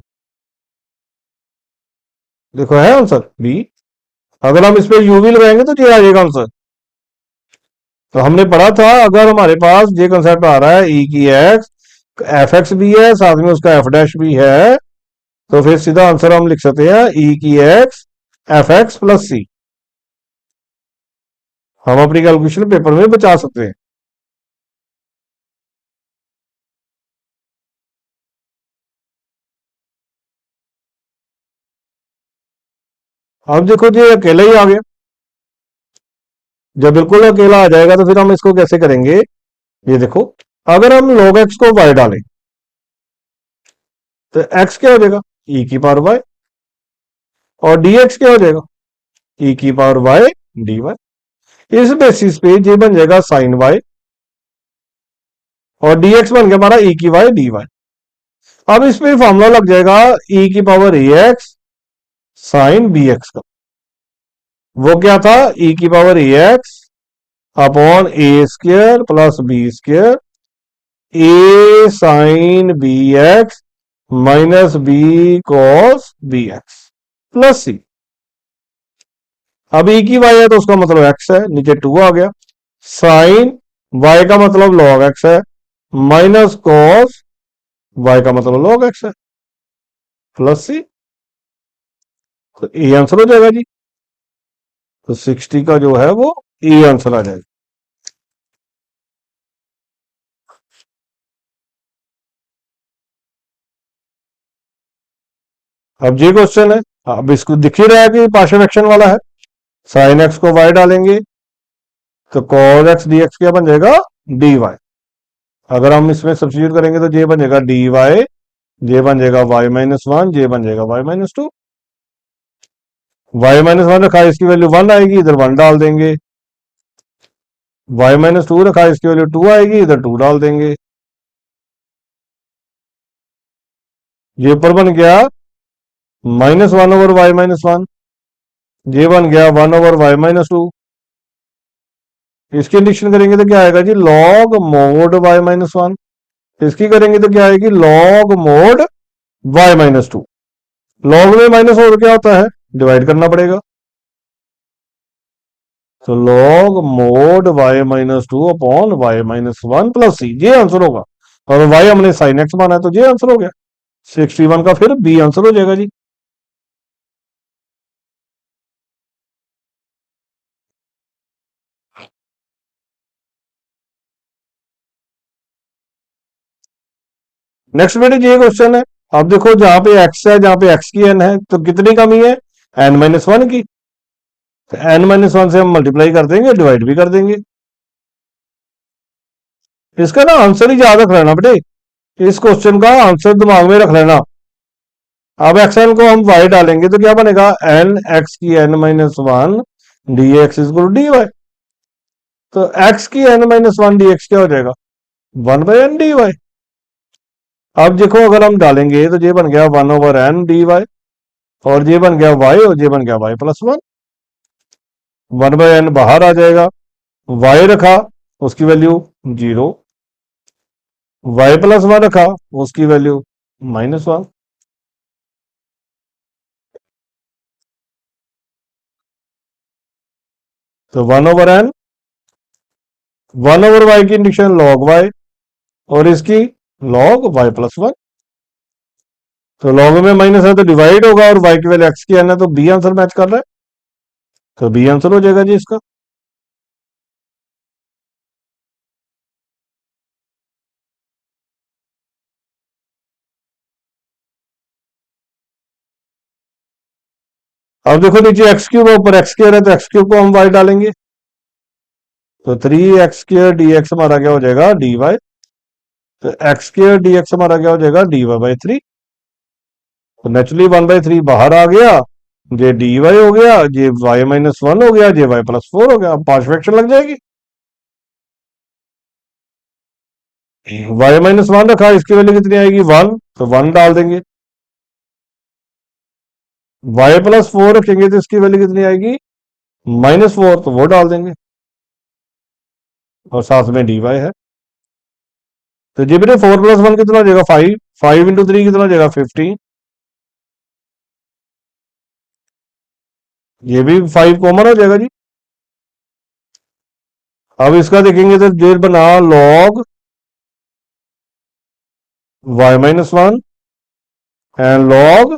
देखो है आंसर बी। अगर हम इस पे यू भी लगाएंगे तो ये आ जाएगा आंसर। तो हमने पढ़ा था अगर हमारे पास ये कंसेप्ट आ रहा है ई की एक्स एफ एक्स भी है, साथ में उसका एफ डैश भी है, तो फिर सीधा आंसर हम लिख सकते हैं ई की एक्स एफ एक्स प्लस सी। हम अपनी कैलकुलेशन पेपर में बचा सकते हैं। अब देखो ये अकेला ही आ गया। जब बिल्कुल अकेला आ जाएगा तो फिर हम इसको कैसे करेंगे, ये देखो अगर हम log x को y डालें तो x क्या हो जाएगा, e की पावर y, और dx क्या हो जाएगा, e की पावर y dy। इस बेसिस पे ये बन जाएगा साइन y, और dx बन गया हमारा e की y dy। अब इसमें फॉर्मूला लग जाएगा e की पावर ax साइन bx का। वो क्या था, e की power ax upon A square plus B square, A sine B X minus B cos B X plus सी। अब ई की वाई है तो उसका मतलब एक्स है, नीचे 2 आ गया, साइन वाई का मतलब लॉग एक्स है, माइनस कॉस वाई का मतलब लॉग एक्स है, प्लस सी। तो ए आंसर हो जाएगा जी। तो 60 का जो है वो ए आंसर आ जाएगा। अब ये क्वेश्चन है, अब इसको दिख ही रहा है कि पार्शियल फ्रैक्शन वाला है। साइन एक्स को वाई डालेंगे तो कॉस एक्स डी एक्स क्या बन जाएगा, डी वाई। अगर हम इसमें सब्स्टिट्यूट करेंगे तो ये बन जाएगा डी वाई, ये बन जाएगा y-1, ये बन जाएगा y-2। y-1 रखा है, इसकी वैल्यू 1 आएगी, इधर 1 डाल देंगे। y-2 रखा है, इसकी वैल्यू 2 आएगी, इधर 2 डाल देंगे। ये ऊपर बन गया -1/y-1, ये बन गया 1/y-2। इसकी एडिशन करेंगे तो क्या आएगा जी, लॉग मोड y-1। इसकी करेंगे तो क्या आएगी, लॉग मोड y-2। लॉग में माइनस और क्या होता है, डिवाइड करना पड़ेगा। तो log mod y-2 upon y-1 plus C, ये आंसर होगा। और y हमने साइन एक्स माना है तो ये आंसर हो गया। 61 का फिर बी आंसर हो जाएगा जी। नेक्स्ट बेटे ये क्वेश्चन है। अब देखो जहां पे x है, जहां पे x की n है, तो कितनी कमी है, n-1 की। तो n-1 से हम मल्टीप्लाई कर देंगे, डिवाइड भी कर देंगे। इसका ना आंसर ही याद रख लेना बेटे, इस क्वेश्चन का आंसर दिमाग में रख लेना। अब एक्स एन को हम वाई डालेंगे तो क्या बनेगा, एन एक्स की n minus one d x is d Y. तो एक्स की n minus one d x क्या हो जाएगा, one by n d y. अब देखो अगर हम डालेंगे तो ये बन गया one over n d y, और ये बन गया वाई, और ये बन गया y plus one. One by n बाहर आ जाएगा, वाई रखा उसकी value zero, y plus one रखा उसकी वैल्यू माइनस वन। तो one over n, one over y की इंडिक्शन लॉग वाई, और इसकी लॉग वाई प्लस वन। तो लॉग में माइनस है तो डिवाइड होगा, और वाई की वैल्यू एक्स की एन है तो बी आंसर मैच कर रहा है, तो बी आंसर हो जाएगा जी इसका। अब देखो नीचे एक्स क्यूब ऊपर एक्स स्क्वायर है, तो एक्स क्यूब को हम वाई डालेंगे, तो three x square D x हमारा क्या हो जाएगा डी वाई। तो एक्स स्क्वायर डी एक्स हमारा क्या हो जाएगा डी वाई बाई थ्री। तो नेचुरली वन बाई थ्री बाहर आ गया, ये डी वाई हो गया, ये वाई माइनस वन हो गया, ये वाई प्लस फोर हो गया। अब पांच फ्रैक्शन लग जाएगी, वाई माइनस वन रखा, इसकी वैल्यू कितनी आएगी वन, तो वन डाल देंगे। वाई प्लस फोर रखेंगे तो इसकी वैल्यू कितनी आएगी माइनस फोर, तो वो डाल देंगे, और साथ में डी वाई है। तो जी बेटे फोर प्लस वन कितना हो जाएगा फाइव, फाइव इंटू थ्री कितना हो जाएगा फिफ्टीन, ये भी फाइव कॉमन हो जाएगा जी। अब इसका देखेंगे तो जो बना log y minus one and log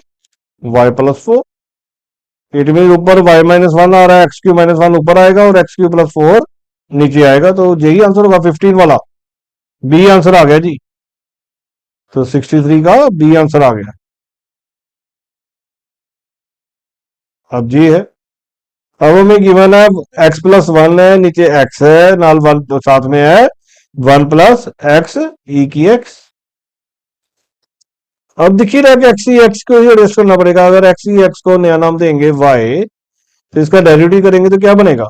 y plus four. It mean ऊपर वाई माइनस वन आ रहा है, एक्स क्यू माइनस वन ऊपर आएगा और एक्स क्यू प्लस फोर नीचे आएगा, तो यही आंसर होगा फिफ्टीन वाला, बी आंसर आ गया जी। तो 63 का बी आंसर आ गया। अब जी है, अब हमें गिवन है एक्स प्लस वन है, नीचे एक्स है, नाल वन तो साथ में है वन प्लस एक्स ई की एक्स। अब दिख ही रहा है कि एक्स ई एक्स को ही एडजस्ट करना पड़ेगा। अगर एक्स ई एक्स को नया नाम देंगे वाई, तो इसका डेरिवेटिव करेंगे तो क्या बनेगा,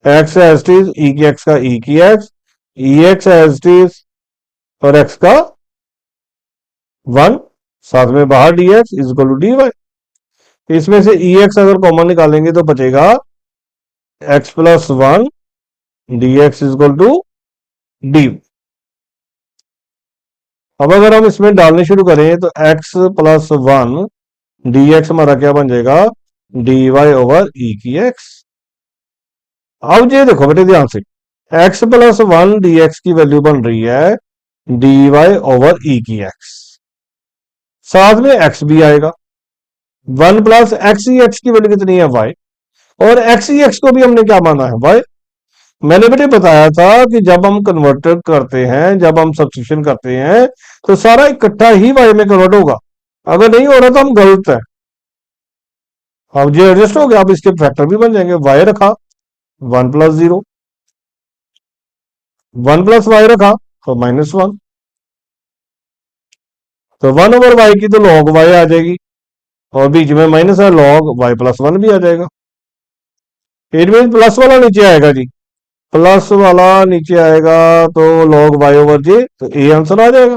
एक्स एज इट इज ई की एक्स का ई की x, e x as it is और एक्स का वन, साथ में बाहर d x is equal to d y. इसमें से ई एक्स अगर कॉमन निकालेंगे तो बचेगा x plus one d x is equal to d. अब अगर हम इसमें डालने शुरू करें तो x plus one d x हमारा क्या बन जाएगा डी वाई ओवर ई की एक्स। अब ये देखो बेटे ध्यान से, x plus one d x की वैल्यू बन रही है डी वाई ओवर ई की एक्स, साथ में एक्स भी आएगा, one plus x e x की वैल्यू कितनी है वाई, और एक्स ई एक्स को भी हमने क्या माना है वाई। मैंने बेटे बताया था कि जब हम कन्वर्टर करते हैं, जब हम सब्स्टिट्यूशन करते हैं, तो सारा इकट्ठा ही वाई में कन्वर्ट होगा। अगर नहीं हो रहा तो हम गलत है। अब जो एडजस्ट हो गया, अब इसके फैक्टर भी बन जाएंगे, वाई रखा one plus zero, one plus y रखा तो माइनस वन, तो वन ओवर वाई की तो लॉग वाई आ जाएगी, और बीच में माइनस है लॉग वाई प्लस वन भी आ जाएगा। इट मीन प्लस वाला नीचे आएगा जी, प्लस वाला नीचे आएगा तो लॉग वाई ओवर जे, तो ए आंसर आ जाएगा।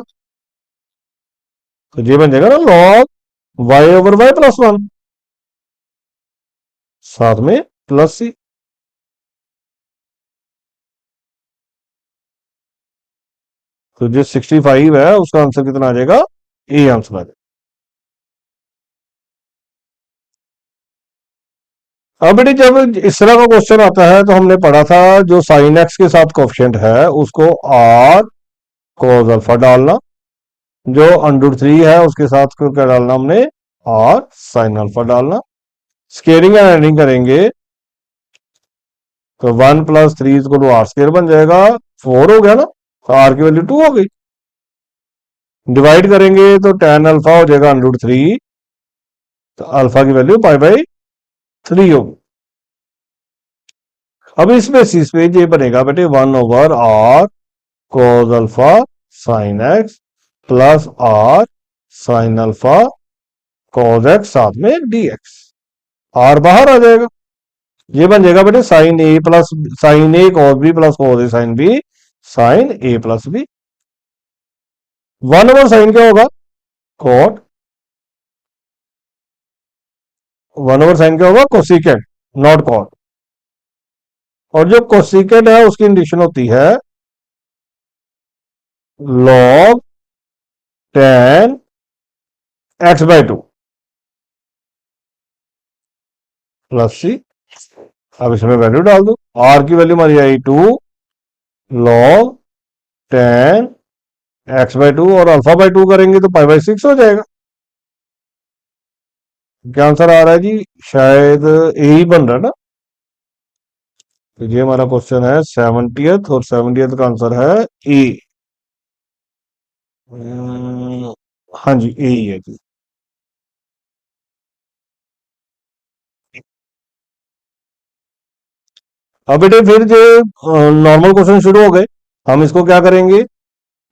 तो ये बन जाएगा ना log y over y plus one, साथ में प्लस सी। तो जो 65 है उसका आंसर कितना आ जाएगा, ए आंसर आ जाएगा। अब बेटी जब इस तरह का क्वेश्चन आता है तो हमने पढ़ा था जो साइन एक्स के साथ कोफिशिएंट है उसको आर कोस अल्फा डालना, जो अंडर थ्री है उसके साथ को क्या डालना हमने आर साइन अल्फा डालना। स्केयरिंग एंड एडिंग करेंगे तो one plus three is r square बन जाएगा, फोर हो गया ना, तो आर की वैल्यू टू हो गई। डिवाइड करेंगे तो टेन अल्फा हो जाएगा अंडर थ्री, तो अल्फा की वैल्यू पाई बाई थ्री होगी। अब इस बेसिस पे ये बनेगा बेटे one over r cos alpha sine x plus r sine alpha cos x साथ में dx। आर बाहर आ जाएगा, ये बन जाएगा बेटे sign A plus sign A cos B plus cos A sine B sign A plus B. 1/sin क्या होगा? कॉट। 1/sin क्या होगा? कोसिकेट, नॉट कॉट। और जो कोसिकेट है उसकी इंडिशन होती है लॉग टेन x/2 प्लस सी। अब इसमें वैल्यू डाल दो, आर की वैल्यू हमारी आई 2 लॉग टेन x/2 और अल्फा बाई 2 करेंगे तो π/6 हो जाएगा। क्या आंसर आ रहा है जी? शायद ए ही बन रहा है ना। तो ये हमारा क्वेश्चन है 70th और 70th का आंसर है ए। हाँ जी, ए ही है जी। अब बेटे फिर जो नॉर्मल क्वेश्चन शुरू हो गए, हम इसको क्या करेंगे?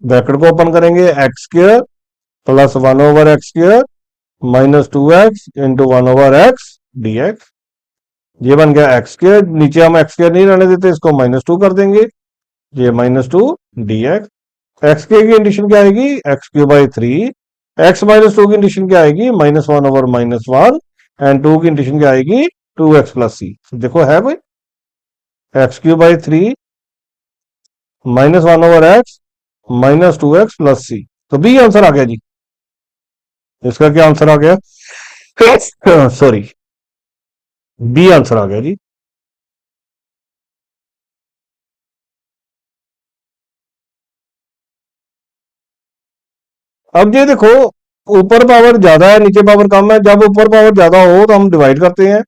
ब्रैकेट को ओपन करेंगे, x square plus 1/x² minus 2x into 1/x dx। ये बन गया x², नीचे हम x² नहीं रहने देते, इसको -2 कर देंगे, ये -2 dx। x² की कंडीशन क्या आएगी? x³/3। x-2 की कंडीशन क्या आएगी? -1/-1 एंड 2 की कंडीशन क्या आएगी? 2x प्लस सी। देखो है कोई? x³/3 -1/x -2x प्लस सी। तो बी आंसर आ गया जी। इसका क्या आंसर आ गया? सॉरी, बी आंसर आ गया जी। अब ये देखो, ऊपर पावर ज्यादा है नीचे पावर कम है। जब ऊपर पावर ज्यादा हो तो हम डिवाइड करते हैं,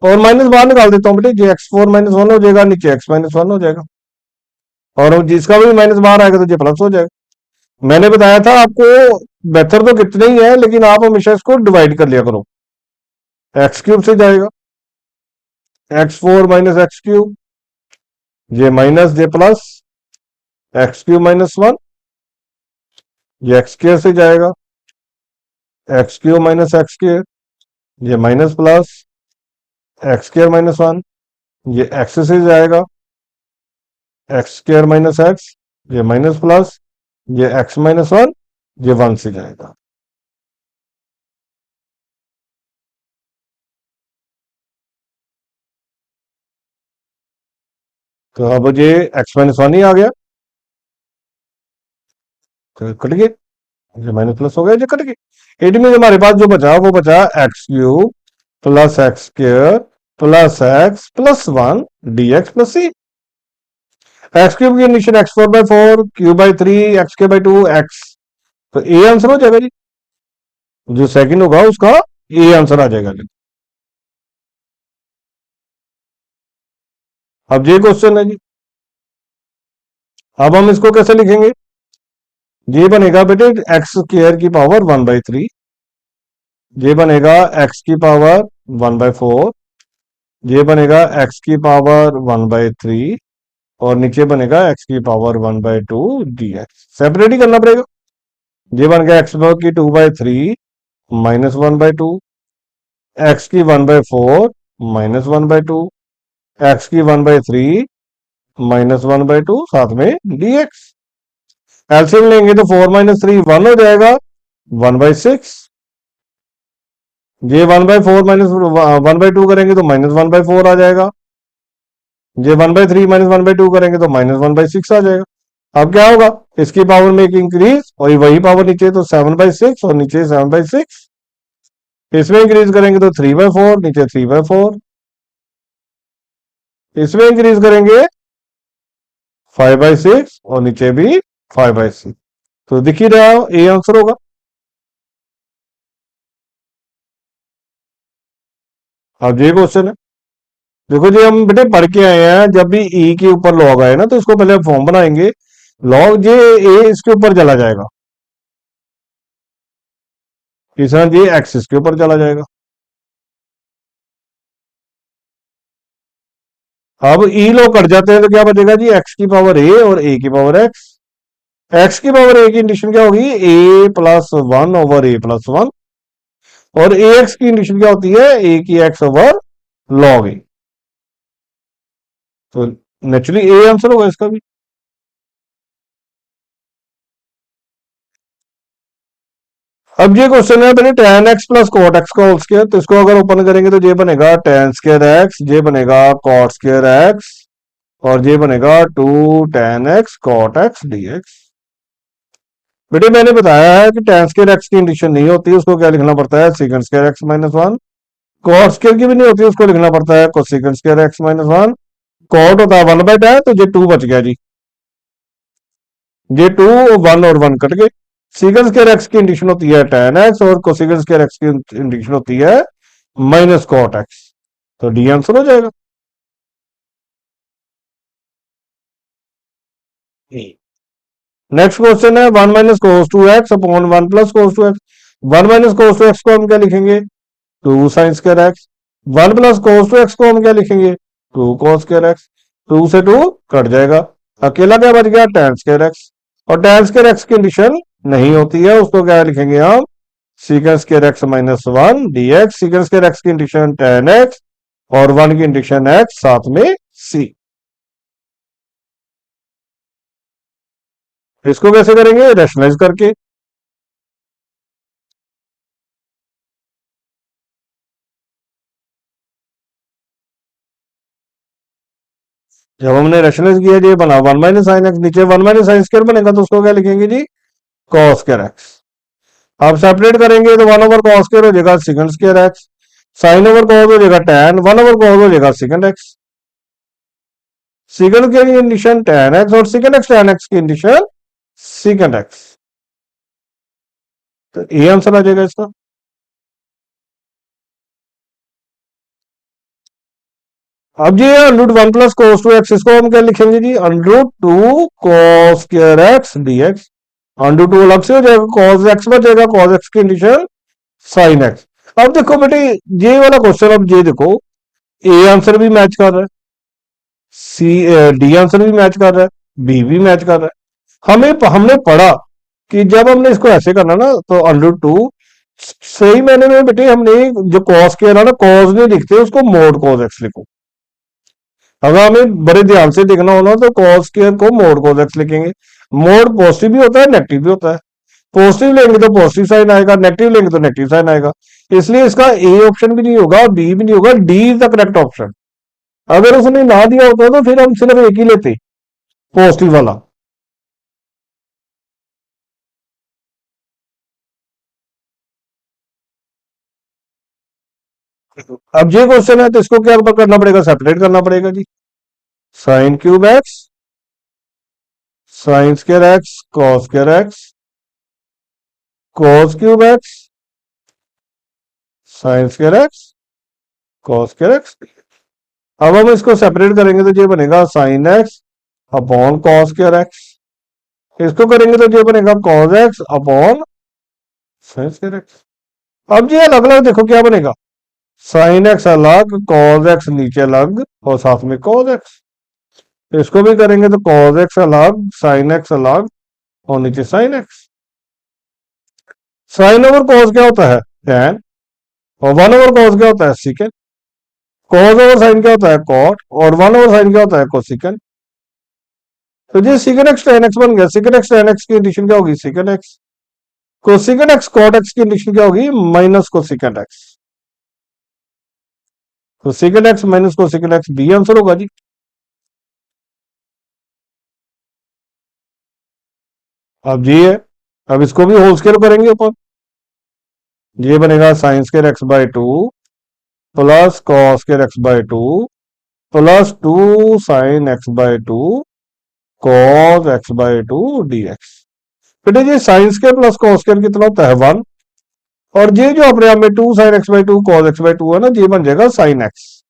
और माइनस बाहर निकाल देता हूँ बेटे, जे x4-1 हो जाएगा, नीचे x-1 हो जाएगा, और जिसका भी माइनस बाहर आएगा तो ये प्लस हो जाएगा। मैंने बताया था आपको मेथड तो कितने ही है, लेकिन आप हमेशा इसको डिवाइड कर लिया करो। x³ से जाएगा, x4 - x³, ये माइनस जे प्लस x³ - 1, ये x² से जाएगा, x³ - x², ये माइनस प्लस x² - 1, ये x से जाएगा, x² - x, ये माइनस प्लस, ये x-1, ये 1 से जाएगा। तो अब ये x-1 ही आ गया, तो कट गए, ये माइनस प्लस हो गया, ये कट गए। इट मीन हमारे पास जो बचा वो बचा x³ plus x² plus x plus 1 dx plus C. x³ की condition x4/4 q/3 x²/2 x, तो ए आंसर हो जाएगा जी। जो सेकंड होगा उसका ए आंसर आ जाएगा जी। अब ये क्वेश्चन है जी, अब हम इसको कैसे लिखेंगे? ये बनेगा बेटे x² की पावर 1/3, ये बनेगा x की पावर 1/4, ये बनेगा x की पावर 1/3, और नीचे बनेगा x की पावर 1/2 dx। सेपरेट ही करना पड़ेगा। ये बन गया x की 2/3 -1/2, x की 1/4 -1/2, x की 1/3 -1/2 साथ में dx। एलसीएम लेंगे तो 4 - 3 1 हो जाएगा, 1/6। ये 1/4 -1/2 करेंगे तो -1/4 आ जाएगा, ये 1/3 -1/2 करेंगे तो -1/6 आ जाएगा। अब क्या होगा? इसकी पावर में एक इंक्रीज, और वही पावर नीचे, तो 7/6 और नीचे 7/6। इसमें इंक्रीज करेंगे तो 3/4, नीचे 3/4। इसमें इंक्रीज करेंगे 5/6 और नीचे भी 5/6। तो दिख ही रहा, ए आंसर होगा। अब ये क्वेश्चन है, देखो जी, हम बेटे पढ़ के आए हैं, जब भी ई के ऊपर लॉग आए ना तो इसको पहले फॉर्म बनाएंगे, लॉग जे ए इसके ऊपर चला जाएगा, तीसरा जी एक्स इसके ऊपर चला जाएगा। अब ई लोग कट जाते हैं तो क्या बचेगा जी? एक्स की पावर ए और ए की पावर एक्स। एक्स की पावर ए की कंडीशन क्या होगी, ए प्लस वन ओवर ए प्लस वन, और ए एक्स की कंडीशन क्या होती है, ए की एक्स ओवर लॉग ए। तो नेचुरली ए आंसर होगा इसका भी। अब ये क्वेश्चन है बेटे tan x plus cot x का होल स्क्वायर, तो इसको अगर ओपन करेंगे तो ये बनेगा tan स्क्वायर एक्स, ये बनेगा कॉट स्क्वायर एक्स, और ये बनेगा 2 tan x cot x dx। बेटे मैंने बताया है कि tan स्क्वायर एक्स की कंडीशन नहीं होती, उसको क्या लिखना पड़ता है, second square x minus one. Cot square की भी नहीं होती, उसको लिखना पड़ता है cosecant square x minus one. Cot होता है 1/tan, तो ये 2 बच गया जी, ये 2 1 और 1 कट गए। सीकंड स्क्वायर एक्स की कंडीशन होती है tan x, और कोसेकंड स्क्वायर एक्स की कंडीशन होती है माइनस कॉट एक्स, तो डी आंसर हो जाएगा। नेक्स्ट क्वेश्चन है 1 minus cos two x upon 1 plus cos two x. 1 minus cos two x को हम क्या लिखेंगे, 2 sine square x. 1 plus cos two x को हम क्या लिखेंगे, 2 कॉस स्क्वायर एक्स। 2 से 2 कट जाएगा, अकेला क्या बच गया, tan स्क्वायर एक्स। और tan स्क्वायर एक्स की कंडीशन नहीं होती है, उसको क्या लिखेंगे हम, secant square x minus one d x. Secant square x की कंडीशन tan एक्स, और 1 की कंडीशन एक्स, साथ में सी। इसको कैसे करेंगे, रेशनलाइज करके। जब हमने रेशनलाइज किया जी, बना 1 माइनस साइन एक्स, नीचे 1 माइनस साइन स्क्वायर बनेगा, तो उसको क्या लिखेंगे जी, कॉस स्क्वायर एक्स। आप सेपरेट करेंगे तो 1 ओवर कॉस स्क्वायर हो जाएगा secant square x, sine over cos हो जाएगा tan, 1 ओवर कॉस हो जाएगा सेकंड एक्स। सेकंड की कंडीशन tan एक्स, और सेकंड एक्स tan एक्स की कंडीशन सेकंड एक्स, तो ये आंसर आ जाएगा इसका। अब ये under root 1 plus cos two x, इसको हम क्या लिखेंगे जी, under root 2 cos square x dx. Under root 2 अलग से हो जाएगा, कॉस एक्स बचेगा, कॉस एक्स की कंडीशन साइन एक्स। अब देखो बेटे, ये वाला क्वेश्चन, अब ये देखो, ए आंसर भी मैच कर रहा है, सी डी आंसर भी मैच कर रहा है, बी भी मैच कर रहा है। हमने पढ़ा कि जब हमने इसको ऐसे करना ना, तो अंडर टू, सही मैंने में बेटे हमने जो कॉस के ना कॉस नहीं लिखते, उसको मोड कॉस एक्स लिखो। अगर हमें बड़े ध्यान से देखना होना तो कॉस स्क्वायर को मोड कॉस एक्स लिखेंगे। मोड पॉजिटिव भी होता है, नेगेटिव भी होता है। पॉजिटिव लेंगे तो पॉजिटिव साइन आएगा, नेगेटिव लेंगे तो नेगेटिव साइन आएगा। इसलिए इसका ए ऑप्शन भी नहीं होगा, बी भी नहीं होगा, D is the correct option. अगर उसने ना दिया होता तो फिर हम सिर्फ एक ही लेते, पॉजिटिव वाला। अब ये क्वेश्चन है तो इसको क्या करना पड़ेगा, सेपरेट करना पड़ेगा जी। Sine cube x, sine square x, cos square x, cos cube x, sine square x, cos square x. अब हम इसको सेपरेट करेंगे तो ये बनेगा sine x upon cos square x. इसको करेंगे तो ये बनेगा cos x upon sine square x. अब ये अलग अलग देखो क्या बनेगा, साइन एक्स अलग, कॉस एक्स नीचे अलग, और साथ में कॉस एक्स। इसको भी करेंगे तो कॉस एक्स अलग, साइन एक्स अलग, और नीचे sine x. Sine over cos क्या होता है, tan, और 1 ओवर कॉस क्या होता है, सीकेंड। कॉस ओवर साइन क्या होता है, कॉट, और 1 ओवर साइन क्या होता है, कोसिकेंड। तो जी सीकेंड एक्स tan एक्स बन गया। सीकेंड एक्स tan एक्स की कंडीशन क्या होगी, secant x. Cosecant x cot x की कंडीशन क्या होगी, माइनस कोसिकेंड एक्स। तो secant x minus cosecant x, B answer होगा जी। अब जी है, अब इसको भी होल स्केयर करेंगे ऊपर। ये बनेगा sine square x by two plus cos square x by two plus 2 sine x by to cos x by to D x. बेटे ये sine square plus cos square कितना होता है, 1। और ये जो अपने आप में 2 sine x by to cos x by to है ना, ये बन जाएगा साइन एक्स।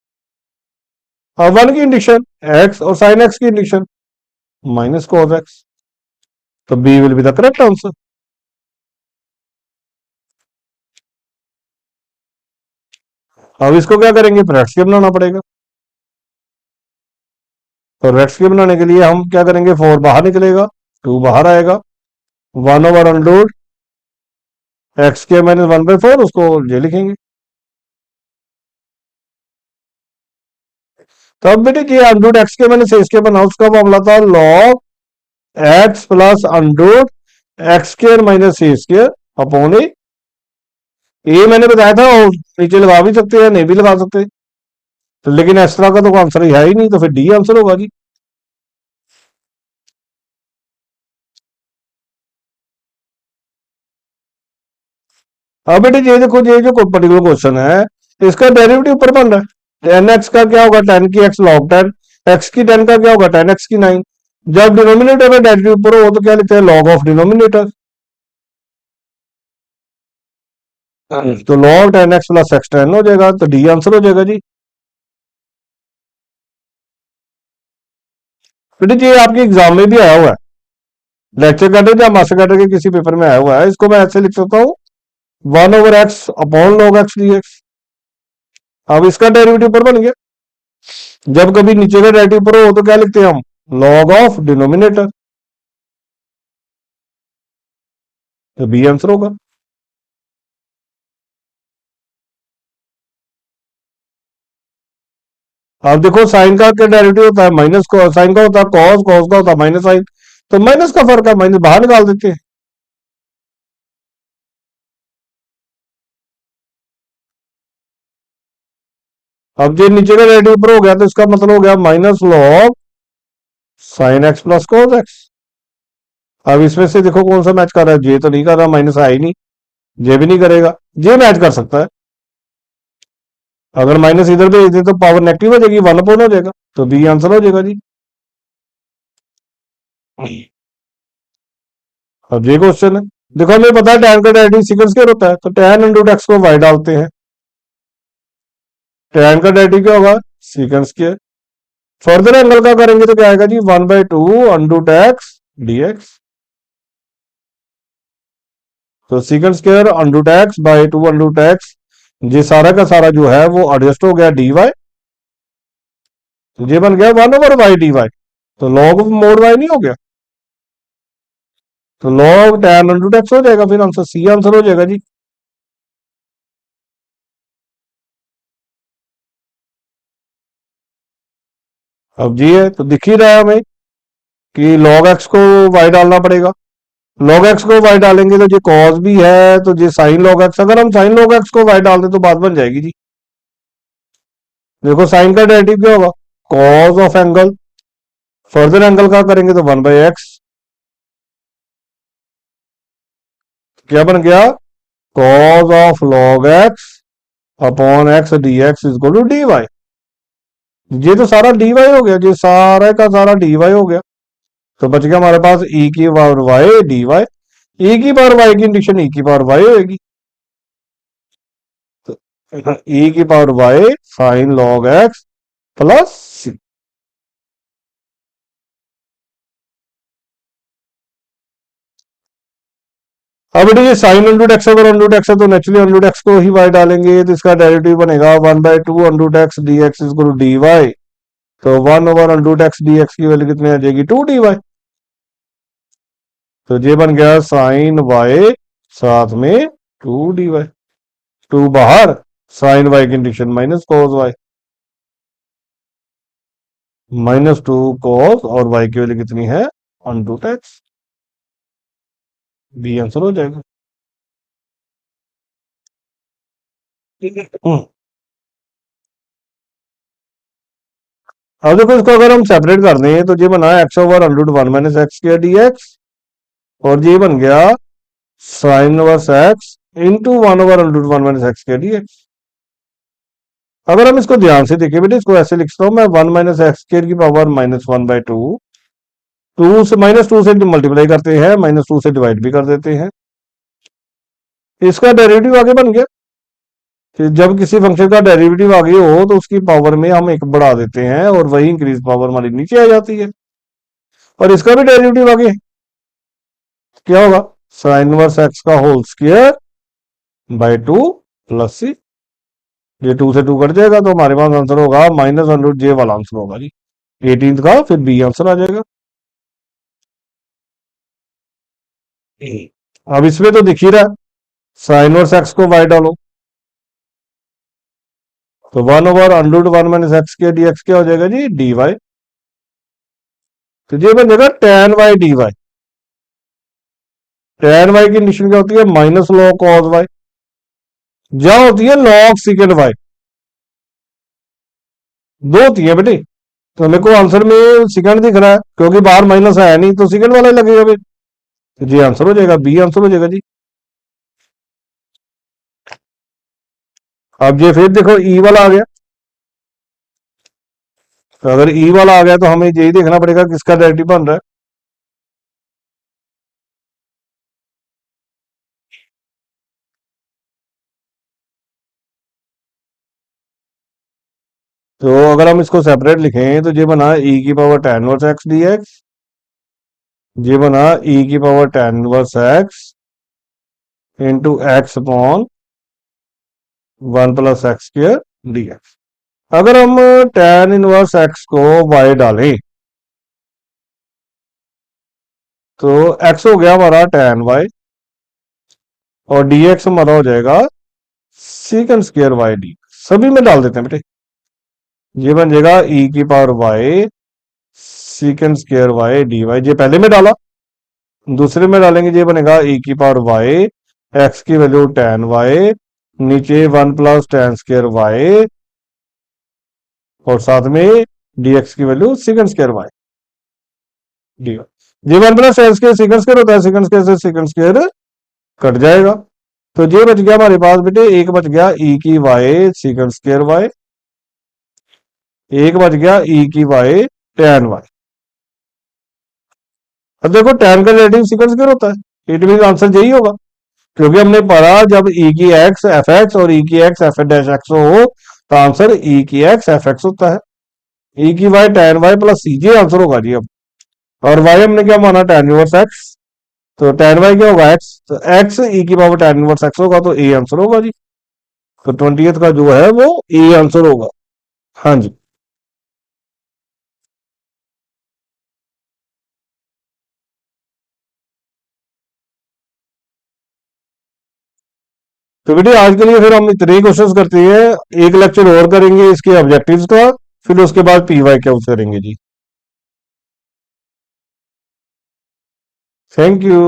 और 1 की इंडिक्शन एक्स, और साइन एक्स की इंडिक्शन माइनस कॉस एक्स, तो B will be the correct answer. अब इसको क्या करेंगे, रेक्स के बनाना पड़ेगा। तो रेक्स के बनाने के लिए हम क्या करेंगे, 4 बाहर निकलेगा, 2 बाहर आएगा, 1/√, एक्स के माइनस 1/4, उसको ये लिखेंगे। तो अब बेटे ये अंडरूट एक्स के माइनस इसके बनाओ, उसका मामला था log x plus under root x square minus A square upon a मैंने बताया था, और नीचे लगा भी सकते हैं, नहीं भी लगा सकते, तो लेकिन इस तरह का तो आंसर है ही नहीं, तो फिर डी आंसर होगा जी। अब बेटे ये देखो, ये जो पर्टिकुलर क्वेश्चन है, इसका डेरिवेटिव ऊपर बन रहा है। 10x का क्या होगा, 10 की x लॉग 10, x की 10 का क्या होगा, 10x की 9। जब डिनोमिनेटर में डेरिवेटिव ऊपर हो तो क्या लिखते हैं, लॉग ऑफ डिनोमिनेटर। तो लॉग 10x प्लस एक्स 10 हो जाएगा, तो डी आंसर हो जाएगा जी। बेटे ये आपके एग्जाम में भी आया हुआ है, लेक्चर कैडर या मास्टर कैडर के किसी पेपर में आया हुआ है। इसको मैं ऐसे लिख सकता हूँ, 1/x upon log x D x. अब इसका डेरिवेटिव ऊपर बन गया। जब कभी नीचे का डेरिवेटिव ऊपर हो तो क्या लिखते हैं हम, लॉग ऑफ डिनोमिनेटर, तो बी आंसर होगा। अब देखो साइन का क्या डेरिवेटिव होता है, माइनस को साइन का होता है कॉस, कॉस का होता है माइनस साइन, तो माइनस का फर्क है, माइनस बाहर निकाल देते हैं। अब जो नीचे का डेरिवेटिव ऊपर हो गया तो इसका मतलब हो गया minus log sign x plus cos x. अब इसमें से देखो कौन सा मैच कर रहा है, जे तो नहीं कर रहा, माइनस है ही नहीं, जे भी नहीं करेगा, जे मैच कर सकता है। अगर माइनस इधर भेज दे तो पावर नेगेटिव हो जाएगी, 1 हो जाएगा, तो बी आंसर हो जाएगा जी। अब ये क्वेश्चन है, देखो हमें पता है tan का डेरिवेटिव सीक्वेंस स्क्वायर होता है, तो tan अंडर एक्स को वाई डालते हैं, tan का डेरिवेटिव क्या होगा, सीक्वेंस स्क्वायर। फर्दर एंगल का करेंगे तो क्या आएगा जी, 1/2 अंडर एक्स डी एक्स। तो secant square under x by 2 under x, ये सारा का सारा जो है वो एडजस्ट हो गया डी वाई, तो ये बन गया 1/y डी वाई, तो लॉग मोड वाई नहीं हो गया, तो लॉग tan अंडर एक्स हो जाएगा, फिर आंसर सी आंसर हो जाएगा जी। अब जी है तो दिख ही रहा है हमें कि log x को y डालना पड़ेगा, log x को y डालेंगे तो ये cos भी है, तो ये sin log x, अगर हम sin log x को y डाल दें तो बात बन जाएगी जी। देखो साइन का डेरिवेटिव क्या होगा, cos of angle, further angle का करेंगे तो 1/x, क्या बन गया, cos of log x upon x D x is to d y. ये तो सारा डी वाई हो गया, ये सारा का सारा डी वाई हो गया, तो बच गया हमारे पास ई की पावर वाई डी वाई। ई की पावर वाई की इंडिक्शन ई की पावर वाई होगी, तो ई की power y sine log x plus सी। अब ये साइन अंडूट एक्स अगर अंडूट एक्स है तो नेचुरली अंडूट एक्स को ही वाई डालेंगे, तो इसका डेरिवेटिव बनेगा 1/2 under root x D x is d Y, तो 1/अंडूट एक्स डी एक्स की वैल्यू कितनी आ जाएगी, 2 डी वाई। तो ये बन गया साइन वाई साथ में 2 डी वाई, 2 बाहर, साइन वाई की condition minus cos y, -2 cos, और वाई की वैल्यू कितनी है, अंडरूट एक्स, बी आंसर हो जाएगा। अब देखो इसको अगर हम सेपरेट कर दें तो ये बना x/√1 माइनस एक्स के डी एक्स, और ये बन गया sine inverse x into 1/√1 minus x के डी एक्स। अगर हम इसको ध्यान से देखें बेटे, इसको ऐसे लिखता हूं मैं, 1 माइनस एक्स स्क्वायर की पावर -1/2, 2 से -2 से मल्टीप्लाई करते हैं, -2 से डिवाइड भी कर देते हैं, इसका डेरिवेटिव आगे बन गया कि जब किसी फंक्शन का डेरिवेटिव आगे हो तो उसकी पावर में हम एक बढ़ा देते हैं और वही इंक्रीज पावर हमारी नीचे आ जाती है, और इसका भी डेरिवेटिव आगे क्या होगा, साइन इनवर्स एक्स का whole square by 2 plus C. ये 2 से 2 कट जाएगा तो हमारे पास आंसर होगा -√j वाला आंसर होगा जी, 18th का, फिर बी आंसर आ जाएगा। अब इसमें तो दिख ही रहा है, साइन वर्स एक्स को वाई डालो तो 1/√1 - x के dx क्या हो जाएगा जी, dy। तो ये बन जाएगा tan y dy। tan y की कंडीशन क्या होती है, माइनस log cos y, जहां होती है log secant y। दो होती है बेटे, तो मेरे को आंसर में सेकंड दिख रहा है क्योंकि बाहर माइनस है नहीं, तो सेकंड वाला ही लगेगा फिर। तो जी आंसर हो जाएगा, बी आंसर हो जाएगा जी। अब ये फिर देखो ई वाला आ गया, तो अगर ई वाला आ गया तो हमें यही देखना पड़ेगा किसका डेरिवेटिव बन रहा है। तो अगर हम इसको सेपरेट लिखें तो ये बना ई की power tan inverse x D x, ये बना ई की power tan inverse x into x upon 1 + x² D x. अगर हम tan इनवर्स एक्स को y डालें तो x हो गया हमारा tan y और dx हमारा हो जाएगा sec² y डी। सभी में डाल देते हैं बेटे, ये बन जाएगा e की power y sec² y dy। ये पहले में डाला, दूसरे में डालेंगे ये बनेगा e की पावर y, x की वैल्यू tan y, नीचे 1 + tan² y और साथ में dx की वैल्यू sec² y dy। ये 1 + tan² होता है, sec² से sec² कट जाएगा, तो ये बच गया हमारे पास बेटे, एक बच गया e की y sec² y, एक बच गया e की y tan y। अब देखो tan का डेरिवेटिव sec² होता है, इट मीन आंसर यही होगा, क्योंकि हमने पढ़ा जब e की x एफ एक्स और e की x एफ डैश एक्स हो तो आंसर e की x एफ एक्स होता है, e की y tan y plus C, ये आंसर होगा जी। अब और y हमने क्या माना, tan इनवर्स x, तो tan y क्या होगा x, तो x e की पावर tan इनवर्स x होगा, तो ए आंसर होगा जी। तो 20th का जो है वो ए आंसर होगा। हाँ जी। तो बेटे आज के लिए फिर हम इतने ही क्वेश्चंस करते हैं, एक लेक्चर और करेंगे इसके ऑब्जेक्टिव्स का, फिर उसके बाद पी वाई क्या करेंगे जी। Thank you.